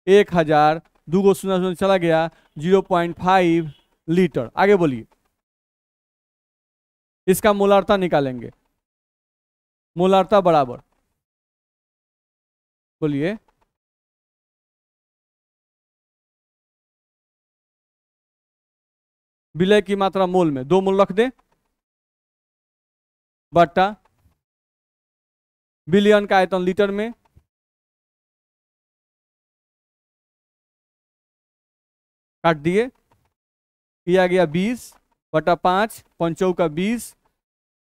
1000, 2 गो शून्य शून्य चला गया, 0.5 लीटर। आगे बोलिए, इसका मोलारता निकालेंगे, मोलारता बराबर, बोलिए विलय की मात्रा मोल में, 2 मोल रख दे, बटा बिलियन का आयतन लीटर में, काट दिए, किया गया 20 बटा 5, 5 का 20,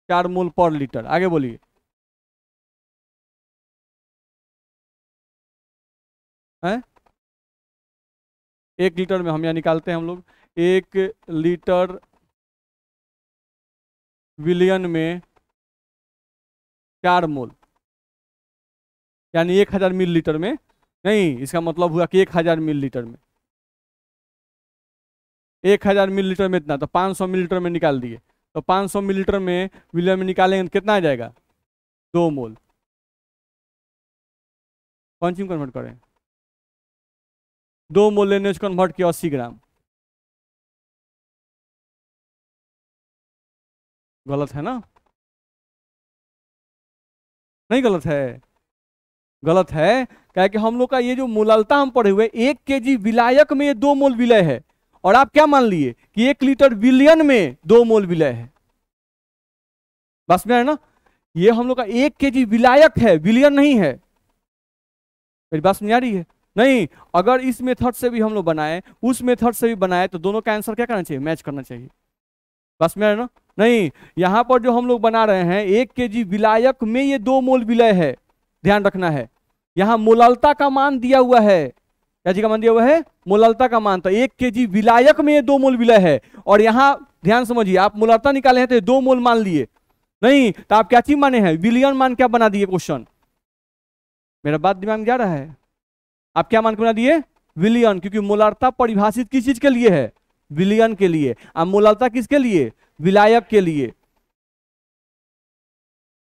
4 मोल पर लीटर। आगे बोलिए। हैं 1 लीटर में हम यहाँ निकालते हैं हम लोग, 1 लीटर विलियन में 4 मोल, यानी 1000 मिलीलीटर में, नहीं इसका मतलब हुआ कि 1000 मिलीलीटर में, 1000 मिलीलीटर में इतना, तो 500 मिलीलीटर में निकाल दिए, तो 500 मिलीलीटर में विलियन में निकालेंगे तो कितना आ जाएगा, 2 मोल। कौन सी कन्वर्ट करें, 2 मोल लेने से कन्वर्ट किया 80 ग्राम। गलत है ना, नहीं गलत है, गलत है। क्या कि हम लोग का ये जो मोलालता हम पढ़े हुए, 1 केजी विलायक में 2 मोल विलय है, और आप क्या मान लिए कि 1 लीटर विलियन में 2 मोल विलय है। बस में है ना, ये हम लोग का 1 केजी विलायक है, विलियन नहीं है। मेरी बात समझ आ रही है? नहीं, अगर इस मेथड से भी हम लोग बनाए, उस मेथड से भी बनाए, तो दोनों का आंसर क्या करना चाहिए, मैच करना चाहिए। बस में है ना। नहीं, यहां पर जो हम लोग बना रहे हैं 1 केजी विलायक में ये 2 मोल विलय है, ध्यान रखना है। यहां मोलालता का मान दिया हुआ है, क्या जी का मान दिया हुआ है, मोलालता का मान। तो 1 केजी विलायक में ये 2 मोल विलय है, और यहां ध्यान समझिए, आप मोलालता निकाले हैं तो 2 मोल मान लिए, नहीं तो आप क्या चीज माने हैं, विलियन मान क्या बना दिए क्वेश्चन। मेरा बात दिमाग में जा रहा है? आप क्या मान के बना दिए, विलियन, क्योंकि मोलालता परिभाषित किस चीज के लिए है, विलियन के लिए। अब मोलालता किसके लिए, विलायक के लिए।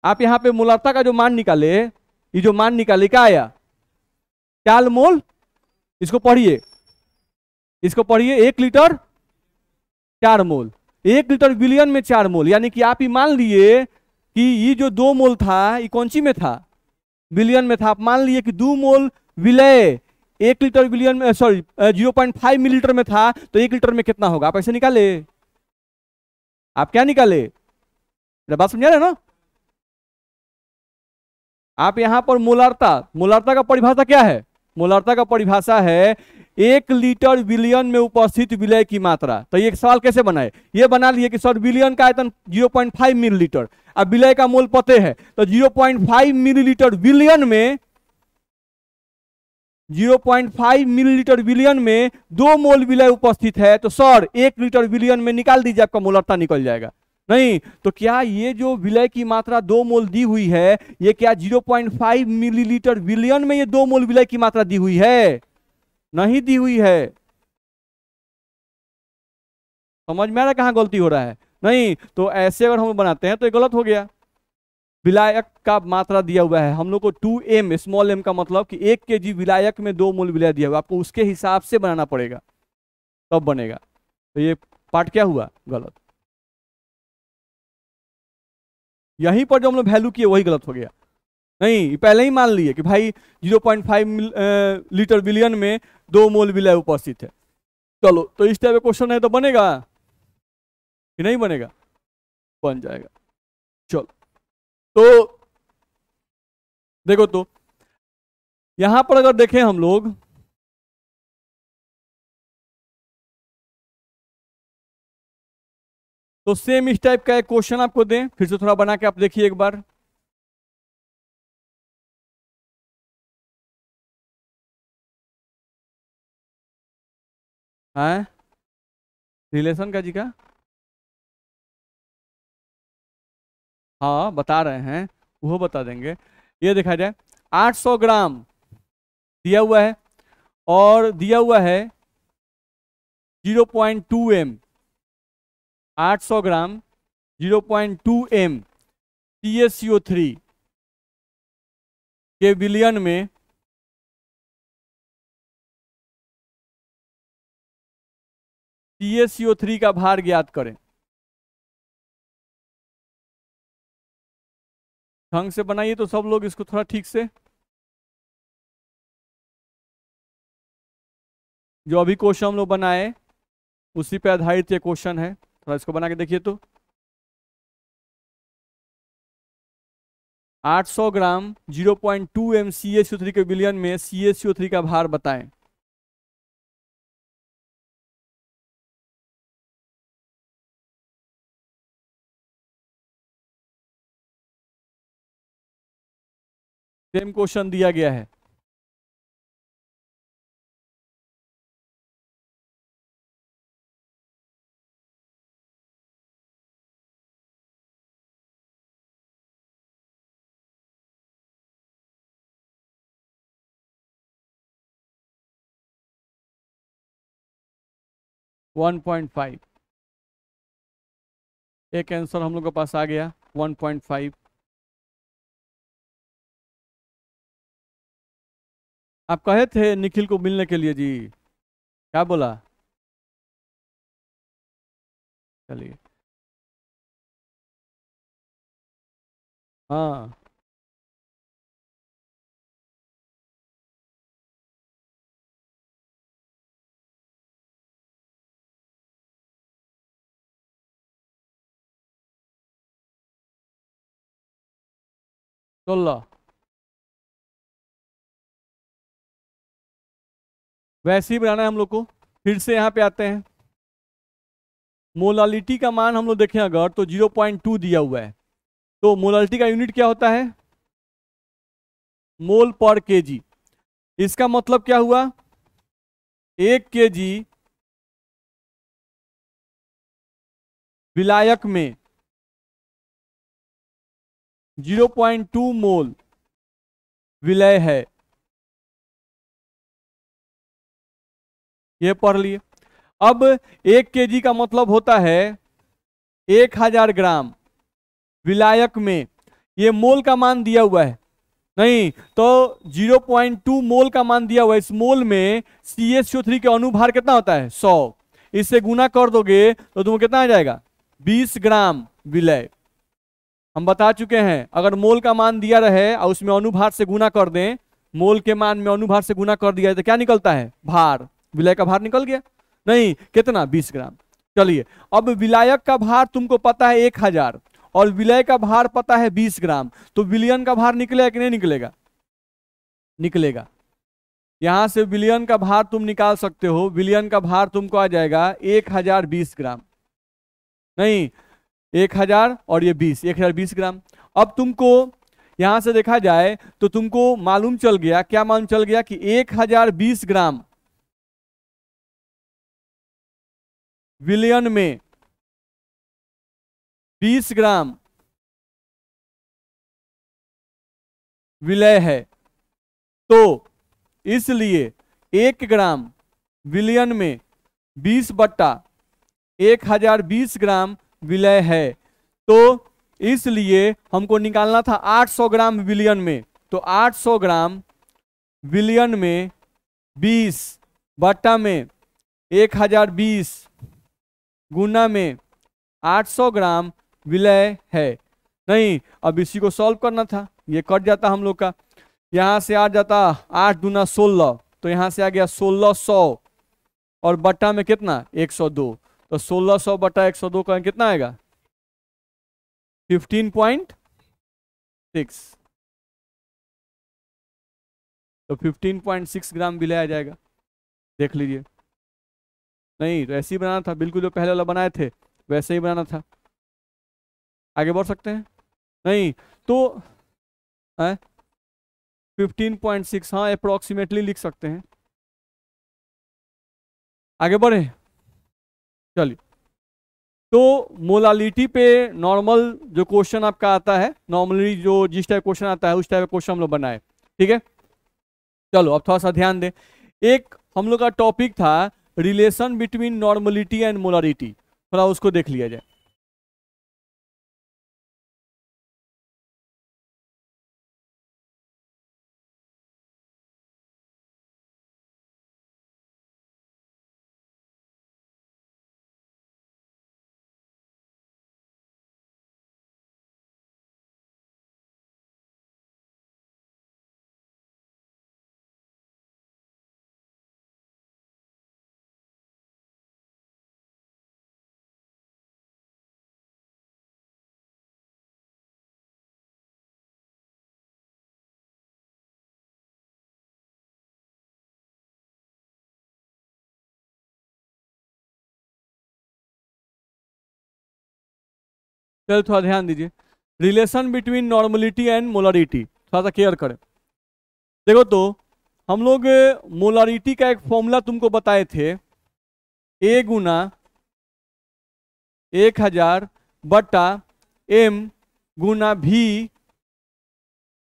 आप यहां पे मोलालता का जो मान निकाले, ये जो मान निकाले क्या आया, 4 मोल। इसको पढ़िए, इसको पढ़िए, 1 लीटर 4 मोल, 1 लीटर विलियन में 4 मोल, यानी कि आप ही मान लिए कि ये जो 2 मोल था ये कौन सी में था, विलियन में था। आप मान लिए कि 2 मोल विलय 1 लीटर विलियन में, सॉरी 0.5 मिलीलीटर में था, तो 1 लीटर में कितना होगा, आप ऐसे निकाले। आप क्या निकाले, मेरा बात समझा रहे ना। आप यहां पर मोलालता, मोलालता का परिभाषा क्या है, मोलालता का परिभाषा है 1 लीटर विलियन में उपस्थित विलय की मात्रा। तो ये सवाल कैसे बनाए, ये बना लिए कि सर विलियन का आयतन 0.5 मिलीलीटर, अब विलय का मोल पते है, तो 0.5 मिलीलीटर विलियन में, 0.5 मिलीलीटर विलियन में 2 मोल विलय उपस्थित है, तो सर 1 लीटर विलियन में निकाल दीजिए, आपका मोलालता निकल जाएगा। नहीं तो क्या ये जो विलय की मात्रा 2 मोल दी हुई है, ये क्या 0.5 मिलीलीटर विलियन में ये 2 मोल विलय की मात्रा दी हुई है, नहीं दी हुई है। समझ में आ रहा है कहां गलती हो रहा है? नहीं तो ऐसे अगर हम बनाते हैं तो ये गलत हो गया। विलायक का मात्रा दिया हुआ है हम लोग को 2m, स्मॉल m का मतलब कि 1 केजी विलायक में 2 मोल विलय दिया हुआ, आपको उसके हिसाब से बनाना पड़ेगा, तब बनेगा। तो ये पार्ट क्या हुआ, गलत। यहीं पर जो हम लोग वैल्यू किए वही गलत हो गया। नहीं, पहले ही मान लिए कि भाई 0.5 लीटर विलियन में 2 मोल विलय उपस्थित है। चलो, तो इस टाइप का क्वेश्चन है तो बनेगा कि नहीं बनेगा, बन जाएगा। चलो, तो देखो, तो यहां पर अगर देखें हम लोग, तो सेम इस टाइप का एक क्वेश्चन आपको दें, फिर से थोड़ा बना के आप देखिए एक बार। हाँ, रिलेशन का जी का, हाँ बता रहे हैं, वो बता देंगे। ये देखा जाए 800 ग्राम दिया हुआ है, और दिया हुआ है 0.2m, 800 ग्राम 0.2m CaCO3 के विलियन में CaCO3 का भार ज्ञात करें। ढंग से बनाइए तो सब लोग इसको थोड़ा ठीक से, जो अभी क्वेश्चन हम लोग बनाए उसी पे आधारित ये क्वेश्चन है, थोड़ा इसको बना के देखिए तो। 800 ग्राम 0.2 m CaCO3 के विलयन में CaCO3 का भार बताएं। सेम क्वेश्चन दिया गया है। वन पॉइंट फाइव, एक आंसर हम लोग के पास आ गया 1.5। आप कहे थे निखिल को मिलने के लिए जी, क्या बोला? चलिए। हाँ,16। वैसे ही बनाना है हम लोग को। फिर से यहाँ पे आते हैं। मोलालिटी का मान हम लोग देखें अगर तो 0.2 दिया हुआ है, तो मोलालिटी का यूनिट क्या होता है? मोल पर केजी। इसका मतलब क्या हुआ? 1 kg विलायक में 0.2 मोल विलय है, ये पढ़ लिए। अब 1 kg का मतलब होता है 1000 ग्राम विलायक में, ये मोल का मान दिया हुआ है नहीं, तो 0.2 मोल का मान दिया हुआ है। इस मोल में CaCO3 के अनुभार कितना होता है? 100। इससे गुना कर दोगे तो तुम्हें कितना आ जाएगा? 20 ग्राम विलय। हम बता चुके हैं अगर मोल का मान दिया रहे और उसमें अनुभार से गुना कर दें, मोल के मान में अनुभार से गुना कर दिया तो क्या निकलता है? भार। विलय का भार निकल गया नहीं, कितना? 20 ग्राम। चलिए, अब विलायक का भार तुमको पता है 1000 और विलय का भार पता है 20 ग्राम, तो विलयन का भार निकलेगा कि नहीं निकलेगा? निकलेगा। यहां से विलयन का भार तुम निकाल सकते हो। विलयन का भार तुमको आ जाएगा 1020 ग्राम। नहीं, 1000 और ये 20, 1020 ग्राम। अब तुमको यहां से देखा जाए तो तुमको मालूम चल गया, क्या मालूम चल गया? कि 1020 ग्राम विलयन में 20 ग्राम विलय है, तो इसलिए 1 ग्राम विलयन में 20/1020 ग्राम विलय है। तो इसलिए हमको निकालना था 800 ग्राम विलयन में, तो 800 ग्राम विलयन में 20 बट्टा में 1020 गुना में 800 ग्राम विलय है। नहीं, अब इसी को सॉल्व करना था, ये कट जाता हम लोग का। यहां से आ जाता 8 दूना 16, तो यहां से आ गया 1600 और बट्टा में कितना? 102। तो 1600 बट्टा 102 का कितना आएगा? 15.6। तो 15.6 ग्राम विलय आ जाएगा। देख लीजिए। नहीं, तो ऐसे ही बनाना था, बिल्कुल जो पहले वाला बनाए थे वैसे ही बनाना था। आगे बढ़ सकते हैं? नहीं तो 15.6, हाँ अप्रोक्सीमेटली लिख सकते हैं। आगे बढ़े, चलिए। तो मोलालिटी पे नॉर्मल जो क्वेश्चन आपका आता है, नॉर्मली जो जिस टाइप क्वेश्चन आता है उस टाइप का क्वेश्चन हम लोग बनाए, ठीक है। चलो अब थोड़ा सा ध्यान दें। एक हम लोग का टॉपिक था relation between normality and molarity, थोड़ा उसको देख लिया जाए। चलो थोड़ा ध्यान दीजिए, relation between normality and molarity थोड़ा सा केयर करें। देखो तो हम लोग मोलरिटी का एक फॉर्मूला तुमको बताए थे, ए गुना 1000 बटा एम गुना भी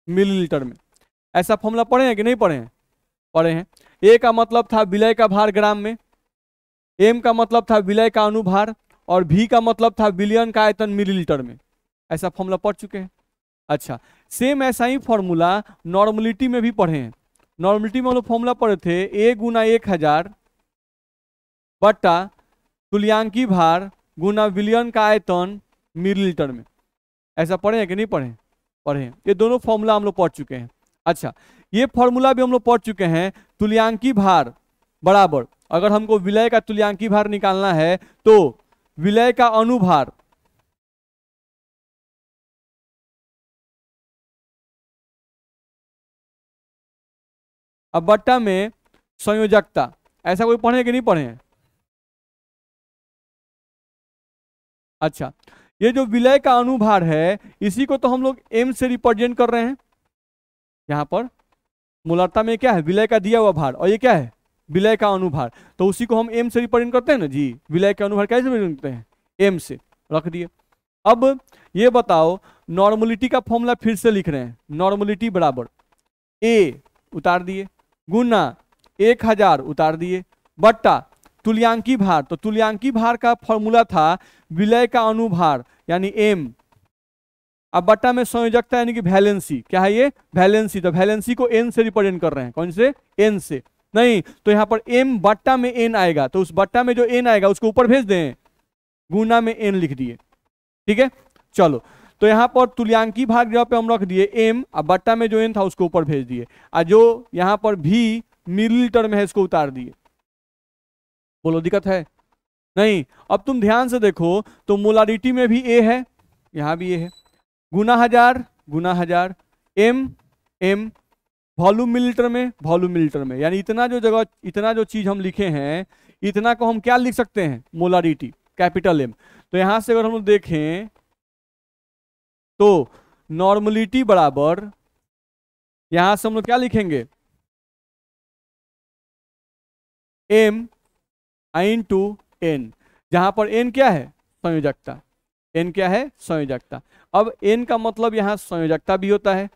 मिलीलीटर में। ऐसा फॉर्मूला पढ़े हैं कि नहीं पढ़े हैं? पढ़े हैं। ए का मतलब था विलय का भार ग्राम में, एम का मतलब था विलय का अनुभार, और भी का मतलब था विलयन का आयतन मिलीलीटर में। ऐसा फॉर्मूला पढ़ चुके हैं। अच्छा, सेम ऐसा ही फॉर्मूला नॉर्मलिटी में भी पढ़े हैं। नॉर्मलिटी में हम लोग फॉर्मूला पढ़े थे ए गुना 1000 बटा तुल्यांकी भार गुना विलयन का आयतन मिलीलीटर में। ऐसा पढ़े हैं कि नहीं पढ़े? पढ़े हैं। ये दोनों फॉर्मूला हम लोग पढ़ चुके हैं। अच्छा, ये फॉर्मूला भी हम लोग पढ़ चुके हैं, तुल्यांकी भार बराबर, अगर हमको विलय का तुल्यांकी भार निकालना है तो विलय का अनुभार अब बट्टा में संयोजकता। ऐसा कोई पढ़े कि नहीं पढ़े हैं? अच्छा, ये जो विलय का अनुभार है इसी को तो हम लोग एम से रिप्रेजेंट कर रहे हैं। यहां पर मूलरता में क्या है? विलय का दिया हुआ भार, और ये क्या है? विलय का अनुभार। तो उसी को हम एम से रिप्रेजेंट करते हैं ना जी। विलय का अनुभार कैसे रिप्रेजेंट करते हैं? एम से। रख दिए। अब ये बताओ, नॉर्मलिटी का फॉर्मूला फिर से लिख रहे हैं। नॉर्मलिटी बराबर ए उतार दिए गुना 1000 उतार दिए बट्टा तुल्यांकी भार। तो तुल्यांकी भार का फॉर्मूला था विलय का अनुभार यानी एम, अब बट्टा में संयोजकता यानी कि वैलेंसी। क्या है ये? वैलेंसी। तो वैलेंसी को एन से रिप्रेजेंट कर रहे हैं। कौन से? एन से। नहीं तो यहां पर एम बट्टा में एन आएगा, तो उस बट्टा में जो एन आएगा उसको ऊपर भेज दें, गुना में एन लिख दिए। ठीक है, चलो। तो यहां पर तुल्यांकी भाग जगह पे हम रख दिए एम, अब बट्टा में जो एन था उसको ऊपर भेज दिए, और जो यहां पर भी मिलीलीटर में है इसको उतार दिए। बोलो दिक्कत है? नहीं। अब तुम ध्यान से देखो तो मोलारिटी में भी ए है, यहां भी ए है, गुना 1000 एम एम, वॉल्यूम मिलीलीटर में वॉल्यूम मिलीलीटर में, यानी इतना जो जगह इतना जो चीज हम लिखे हैं इतना को हम क्या लिख सकते हैं? Molarity capital M. तो यहां से अगर हम लोग देखें तो नॉर्मलिटी बराबर, यहां से हम लोग क्या लिखेंगे? एम इंटू एन, जहां पर एन क्या है? संयोजकता। एन क्या है? संयोजकता। अब एन का मतलब यहां संयोजकता भी होता है,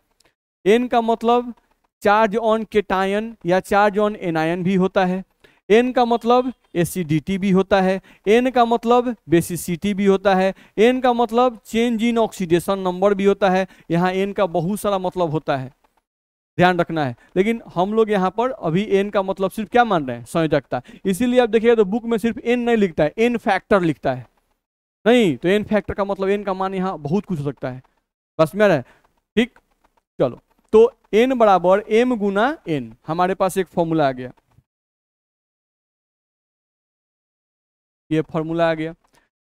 एन का मतलब चार्ज ऑन केटायन या चार्ज ऑन एनायन भी होता है, एन का मतलब एसिडिटी भी होता है, एन का मतलब बेसिसिटी भी होता है, एन का मतलब चेंज इन ऑक्सीडेशन नंबर भी होता है। यहाँ एन का बहुत सारा मतलब होता है, ध्यान रखना है। लेकिन हम लोग यहाँ पर अभी एन का मतलब सिर्फ क्या मान रहे हैं? संयोजकता। इसीलिए आप देखिए तो बुक में सिर्फ एन नहीं लिखता है, एन फैक्टर लिखता है। नहीं तो एन फैक्टर का मतलब एन का मान यहाँ बहुत कुछ हो सकता है, बस में रहे। ठीक, चलो। तो एन बराबर एम गुना एन, हमारे पास एक फॉर्मूला आ गया, ये फॉर्मूला आ गया,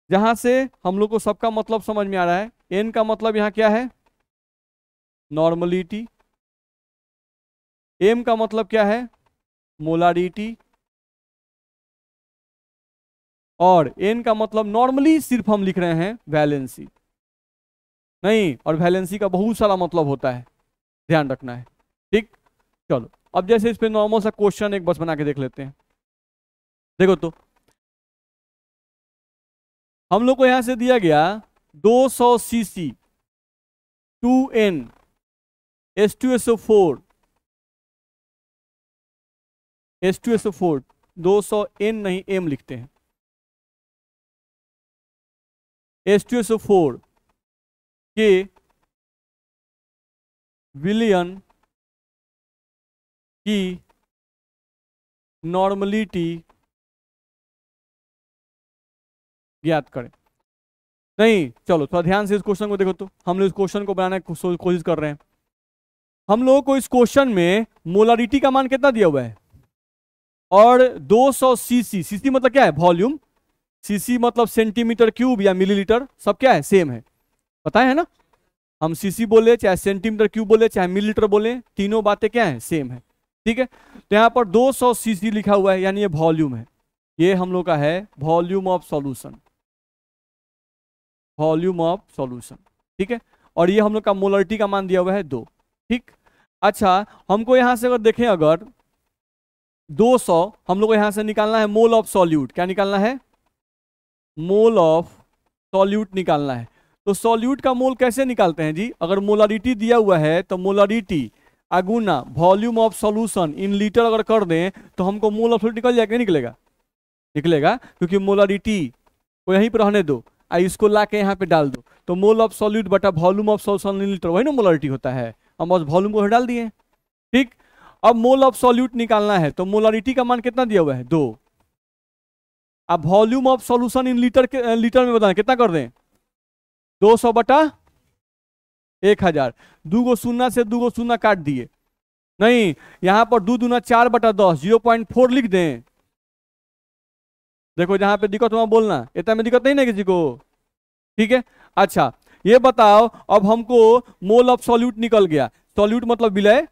जहां से हम लोग को सबका मतलब समझ में आ रहा है। एन का मतलब यहाँ क्या है? नॉर्मलिटी। एम का मतलब क्या है? मोलारिटी। और एन का मतलब नॉर्मली सिर्फ हम लिख रहे हैं वैलेंसी। नहीं, और वैलेंसी का बहुत सारा मतलब होता है, ध्यान रखना है। ठीक, चलो। अब जैसे इस पे नॉर्मल सा क्वेश्चन एक बस बना के देख लेते हैं। देखो तो हम लोग को यहां से दिया गया 200 CC 2n H2SO4 H2SO4 200 n नहीं m लिखते हैं, H2SO4 के विलयन की नॉर्मलिटी ज्ञात करें। नहीं, चलो थोड़ा ध्यान से इस क्वेश्चन को देखो। तो हम लोग इस क्वेश्चन को बनाने की कोशिश कर रहे हैं। हम लोगों को इस क्वेश्चन में मोलारिटी का मान कितना दिया हुआ है, और 200 सीसी, सीसी मतलब क्या है? वॉल्यूम, सीसी मतलब सेंटीमीटर क्यूब या मिलीलीटर, सब क्या है? सेम है, पता है ना? हम सीसी बोले चाहे सेंटीमीटर क्यूब बोले चाहे मिलीलीटर बोले, तीनों बातें क्या है? सेम है। ठीक है, तो यहां पर 200 सीसी लिखा हुआ है, यानी ये वॉल्यूम है, ये हम लोग का है volume of solution. Volume of solution, ठीक है। और ये हम लोग का मोलरिटी का मान दिया हुआ है 2, ठीक। अच्छा हमको यहाँ से अगर देखें, अगर 200 हम लोग को यहाँ से निकालना है मोल ऑफ सॉल्यूट, क्या निकालना है, मोल ऑफ सॉल्यूट निकालना है। तो सॉल्यूट का मोल कैसे निकालते हैं जी, अगर मोलरिटी दिया हुआ है तो मोलरिटी अगुना volume of solution in litre अगर कर दें तो हमको मोल ऑफ सॉल्यूट निकल जाएगा, निकलेगा, निकलेगा, क्योंकि मोलरिटी को यहीं पर रहने दो, इसको ला के यहाँ पे डाल दो, तो मोल ऑफ सॉल्यूट बटा volume of solution in litre, वही ना मोलरिटी होता है, हम बस वॉल्यूम को डाल दिए, ठीक। अब मोल ऑफ सॉल्यूट निकालना है तो मोलरिटी का मान कितना दिया हुआ है 2, अब volume of solution in litre में बताएं कितना कर दें, 200 बटा 1000, 2 गो शून्य से 2 गो शून्य काट दिए, नहीं यहां पर 2 दूना 4 बटा 10, 0.4 लिख दें। देखो जहां पे दिक्कत वहां बोलना, इतना में दिक्कत नहीं ना किसी को, ठीक है। अच्छा ये बताओ, अब हमको मोल ऑफ सॉल्यूट निकल गया, सॉल्यूट मतलब विलय,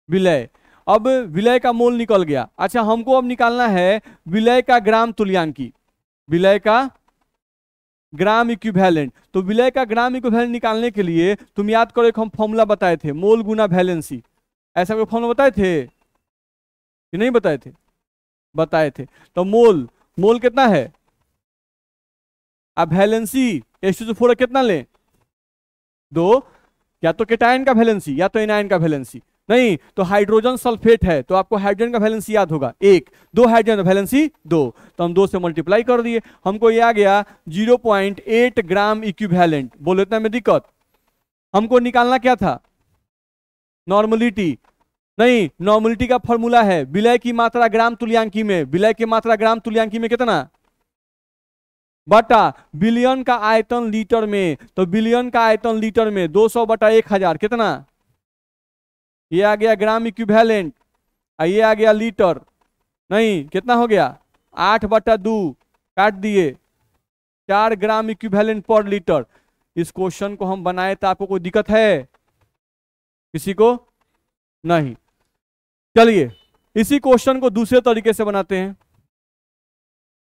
विलय, अब विलय का मोल निकल गया। अच्छा हमको अब निकालना है विलय का ग्राम तुल्यांकी, विलय का ग्राम इक्विवेलेंट। तो विलय का ग्राम इक्विवेलेंट निकालने के लिए तुम याद करो एक हम फॉर्मूला बताए थे, मोल गुना वैलेंसी, ऐसा कोई फॉर्मूला बताए थे कि नहीं बताए थे, बताए थे। तो मोल, मोल कितना है, अब वैलेंसी H2SO4 कितना लें 2, या तो केटायन का वैलेंसी या तो एनायन का वैलेंसी, नहीं तो हाइड्रोजन सल्फेट है तो आपको हाइड्रोजन का वैलेंसी याद होगा 1, 2 हाइड्रोजन वैलेंसी 2, तो हम 2 से मल्टीप्लाई कर दिए, हमको ये आ गया 0.8 ग्राम इक्विवेलेंट। बोलो इतना में दिक्कत, हमको निकालना क्या था, नॉर्मलिटी, नहीं नॉर्मलिटी का फॉर्मूला है विलय की मात्रा ग्राम तुल्यांकी में, विलय की मात्रा ग्राम तुल्यांकी में कितना बटा बिलियन का आयतन लीटर में, तो बिलियन का आयतन लीटर में 200 बटा 1000 कितना, ये आ गया ग्राम इक्विवेलेंट, ये आ गया लीटर, नहीं कितना हो गया 8 बटा 2 काट दिए 4 ग्राम इक्विवेलेंट पर लीटर। इस क्वेश्चन को हम बनाए तो आपको कोई दिक्कत है किसी को नहीं। चलिए इसी क्वेश्चन को दूसरे तरीके से बनाते हैं।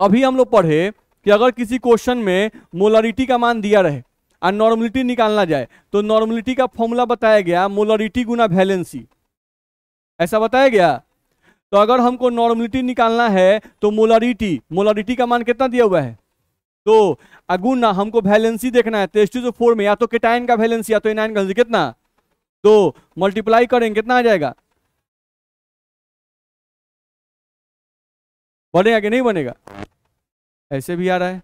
अभी हम लोग पढ़े कि अगर किसी क्वेश्चन में मोलरिटी का मान दिया रहे और नॉर्मलिटी निकालना जाए तो नॉर्मलिटी का फॉर्मूला बताया गया मोलरिटी गुना वैलेंसी, ऐसा बताया गया। तो अगर हमको नॉर्मलिटी निकालना है तो मोलरिटी, मोलरिटी का मान कितना दिया हुआ है तो अगुना हमको वैलेंसी देखना है, तो H2SO4 में या तो केटायन का वैलेंसी या तो एनायन का वैलेंसी कितना 2, मल्टीप्लाई करेंगे कितना आ जाएगा, बनेगा कि नहीं बनेगा, ऐसे भी आ रहा है,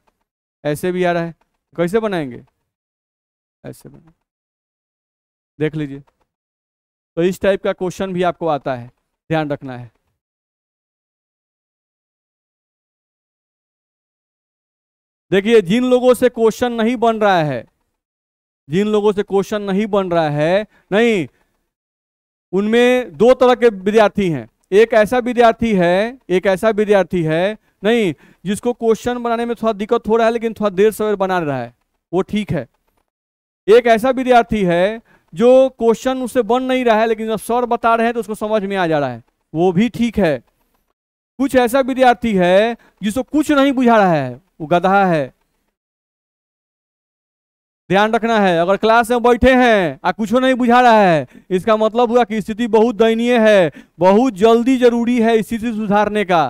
ऐसे भी आ रहा है, कैसे बनाएंगे, ऐसे बना, देख लीजिए। तो इस टाइप का क्वेश्चन भी आपको आता है, ध्यान रखना है। देखिए जिन लोगों से क्वेश्चन नहीं बन रहा है, जिन लोगों से क्वेश्चन नहीं बन रहा है, नहीं उनमें 2 तरह के विद्यार्थी हैं, एक ऐसा विद्यार्थी है, एक ऐसा विद्यार्थी है नहीं जिसको क्वेश्चन बनाने में थोड़ा दिक्कत हो रहा है लेकिन थोड़ा देर सवेर बना रहा है, वो ठीक है। एक ऐसा विद्यार्थी है जो क्वेश्चन उससे बन नहीं रहा है लेकिन जब सर बता रहे हैं तो उसको समझ में आ जा रहा है, वो भी ठीक है। कुछ ऐसा विद्यार्थी है जिसको कुछ नहीं बुझा रहा है, वो गधा है। ध्यान रखना है, अगर क्लास में बैठे हैं और कुछ नहीं बुझा रहा है इसका मतलब हुआ कि स्थिति बहुत दयनीय है, बहुत जल्दी जरूरी है स्थिति सुधारने का,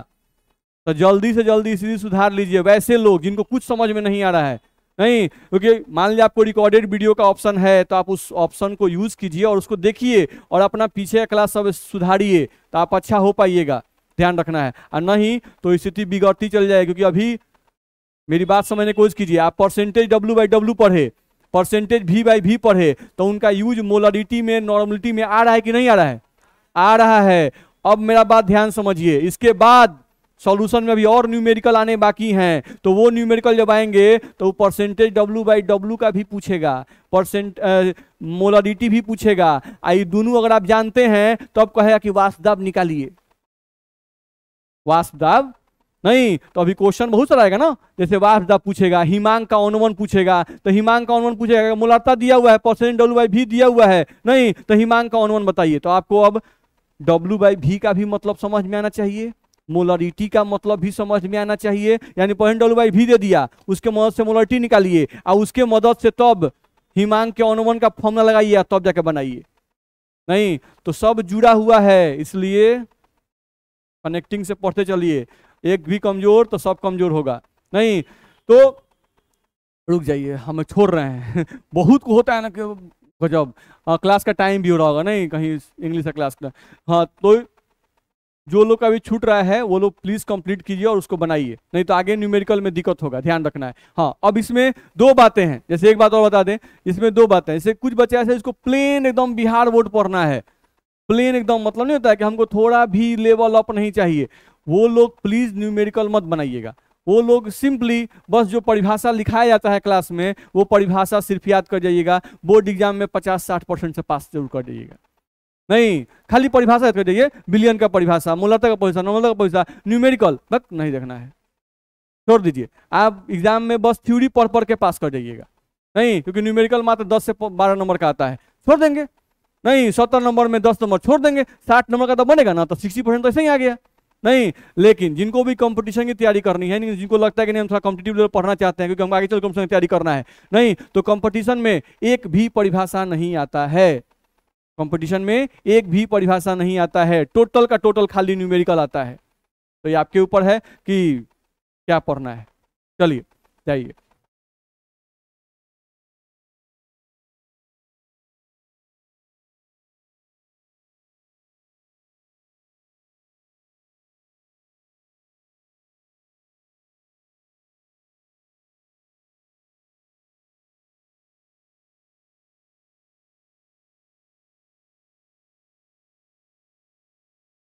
तो जल्दी से जल्दी स्थिति सुधार लीजिए। वैसे लोग जिनको कुछ समझ में नहीं आ रहा है, नहीं क्योंकि मान लीजिए आपको रिकॉर्डेड वीडियो का ऑप्शन है तो आप उस ऑप्शन को यूज कीजिए और उसको देखिए और अपना पीछे का क्लास सब सुधारिए तो आप अच्छा हो पाइएगा, ध्यान रखना है। और नहीं तो स्थिति बिगड़ती चल जाए, क्योंकि अभी मेरी बात समझने की कोशिश कीजिए, आप परसेंटेज W/W पढ़े, परसेंटेज V/V पढ़े, तो उनका यूज मोलरिटी में नॉर्मलिटी में आ रहा है कि नहीं आ रहा है, आ रहा है। अब मेरा बात ध्यान समझिए, इसके बाद सॉल्यूशन में अभी और न्यूमेरिकल आने बाकी हैं, तो वो न्यूमेरिकल जब आएंगे तो परसेंटेज W/W का भी पूछेगा, मोलरिटी भी पूछेगा। ये दोनों अगर आप जानते हैं तो अब कहेगा कि वाष्प दाब निकालिए, वाष्प दाब नहीं, तो अभी क्वेश्चन बहुत सारा आएगा ना, जैसे वाष्प दाब पूछेगा, हिमांक का अनुमान पूछेगा, तो हिमांक का अनुमान पूछेगा, मोलरता दिया हुआ है, परसेंट W/V दिया हुआ है, नहीं तो हिमांक का अनुमान बताइए। तो आपको अब W/V का भी मतलब समझ में आना चाहिए, मोलरिटी का मतलब भी समझ में आना चाहिए, यानी %W/V दे दिया, उसके मदद से मोलरिटी निकालिए और उसके मदद से तब हिमांक के अनुवन का फॉर्मूला लगाइए तब जाके बनाइए। नहीं तो सब जुड़ा हुआ है, इसलिए कनेक्टिंग से पढ़ते चलिए, एक भी कमजोर तो सब कमजोर होगा। नहीं तो रुक जाइए, हमें छोड़ रहे हैं बहुत को होता है ना कि गजब, क्लास का टाइम भी हो रहा होगा, नहीं कहीं इंग्लिश का क्लास का। हाँ तो जो लोग का भी छूट रहा है वो लोग प्लीज कंप्लीट कीजिए और उसको बनाइए, नहीं तो आगे न्यूमेरिकल में दिक्कत होगा, ध्यान रखना है। हाँ अब इसमें दो बातें हैं, जैसे एक बात और बता दें, इसमें दो बातें, जैसे कुछ बच्चे ऐसे इसको प्लेन एकदम बिहार बोर्ड पढ़ना है, प्लेन एकदम मतलब नहीं होता है कि हमको थोड़ा भी लेवल अप नहीं चाहिए, वो लोग प्लीज न्यूमेरिकल मत बनाइएगा। वो लोग सिंपली बस जो परिभाषा लिखाया जाता है क्लास में वो परिभाषा सिर्फ याद कर जाइएगा, बोर्ड एग्जाम में 50-60% से पास जरूर कर जाइएगा। नहीं खाली परिभाषा याद कर जाइए, बिलियन का परिभाषा, मूलता का परिभाषा, नॉर्मल का परिभाषा, न्यूमेरिकल बस नहीं देखना है, छोड़ दीजिए। आप एग्जाम में बस थ्योरी पढ़ पढ़ के पास कर जाइएगा, नहीं क्योंकि न्यूमेरिकल मात्र 10 से 12 नंबर का आता है, छोड़ देंगे। नहीं 70 नंबर में 10 नंबर छोड़ देंगे, 60 नंबर का तो बनेगा ना, तो 60% तो ऐसे ही आ गया। नहीं लेकिन जिनको भी कंपटीशन की तैयारी करनी है, नहीं जिनको लगता है कि नहीं हम थोड़ा कॉम्पिटिटिव लेवल पढ़ना चाहते हैं क्योंकि हम आगे चल कंपटीशन की तैयारी करना है, नहीं तो कंपटीशन में एक भी परिभाषा नहीं आता है, कंपटीशन में एक भी परिभाषा नहीं आता है, टोटल का टोटल खाली न्यूमेरिकल आता है। तो ये आपके ऊपर है कि क्या पढ़ना है। चलिए जाइए।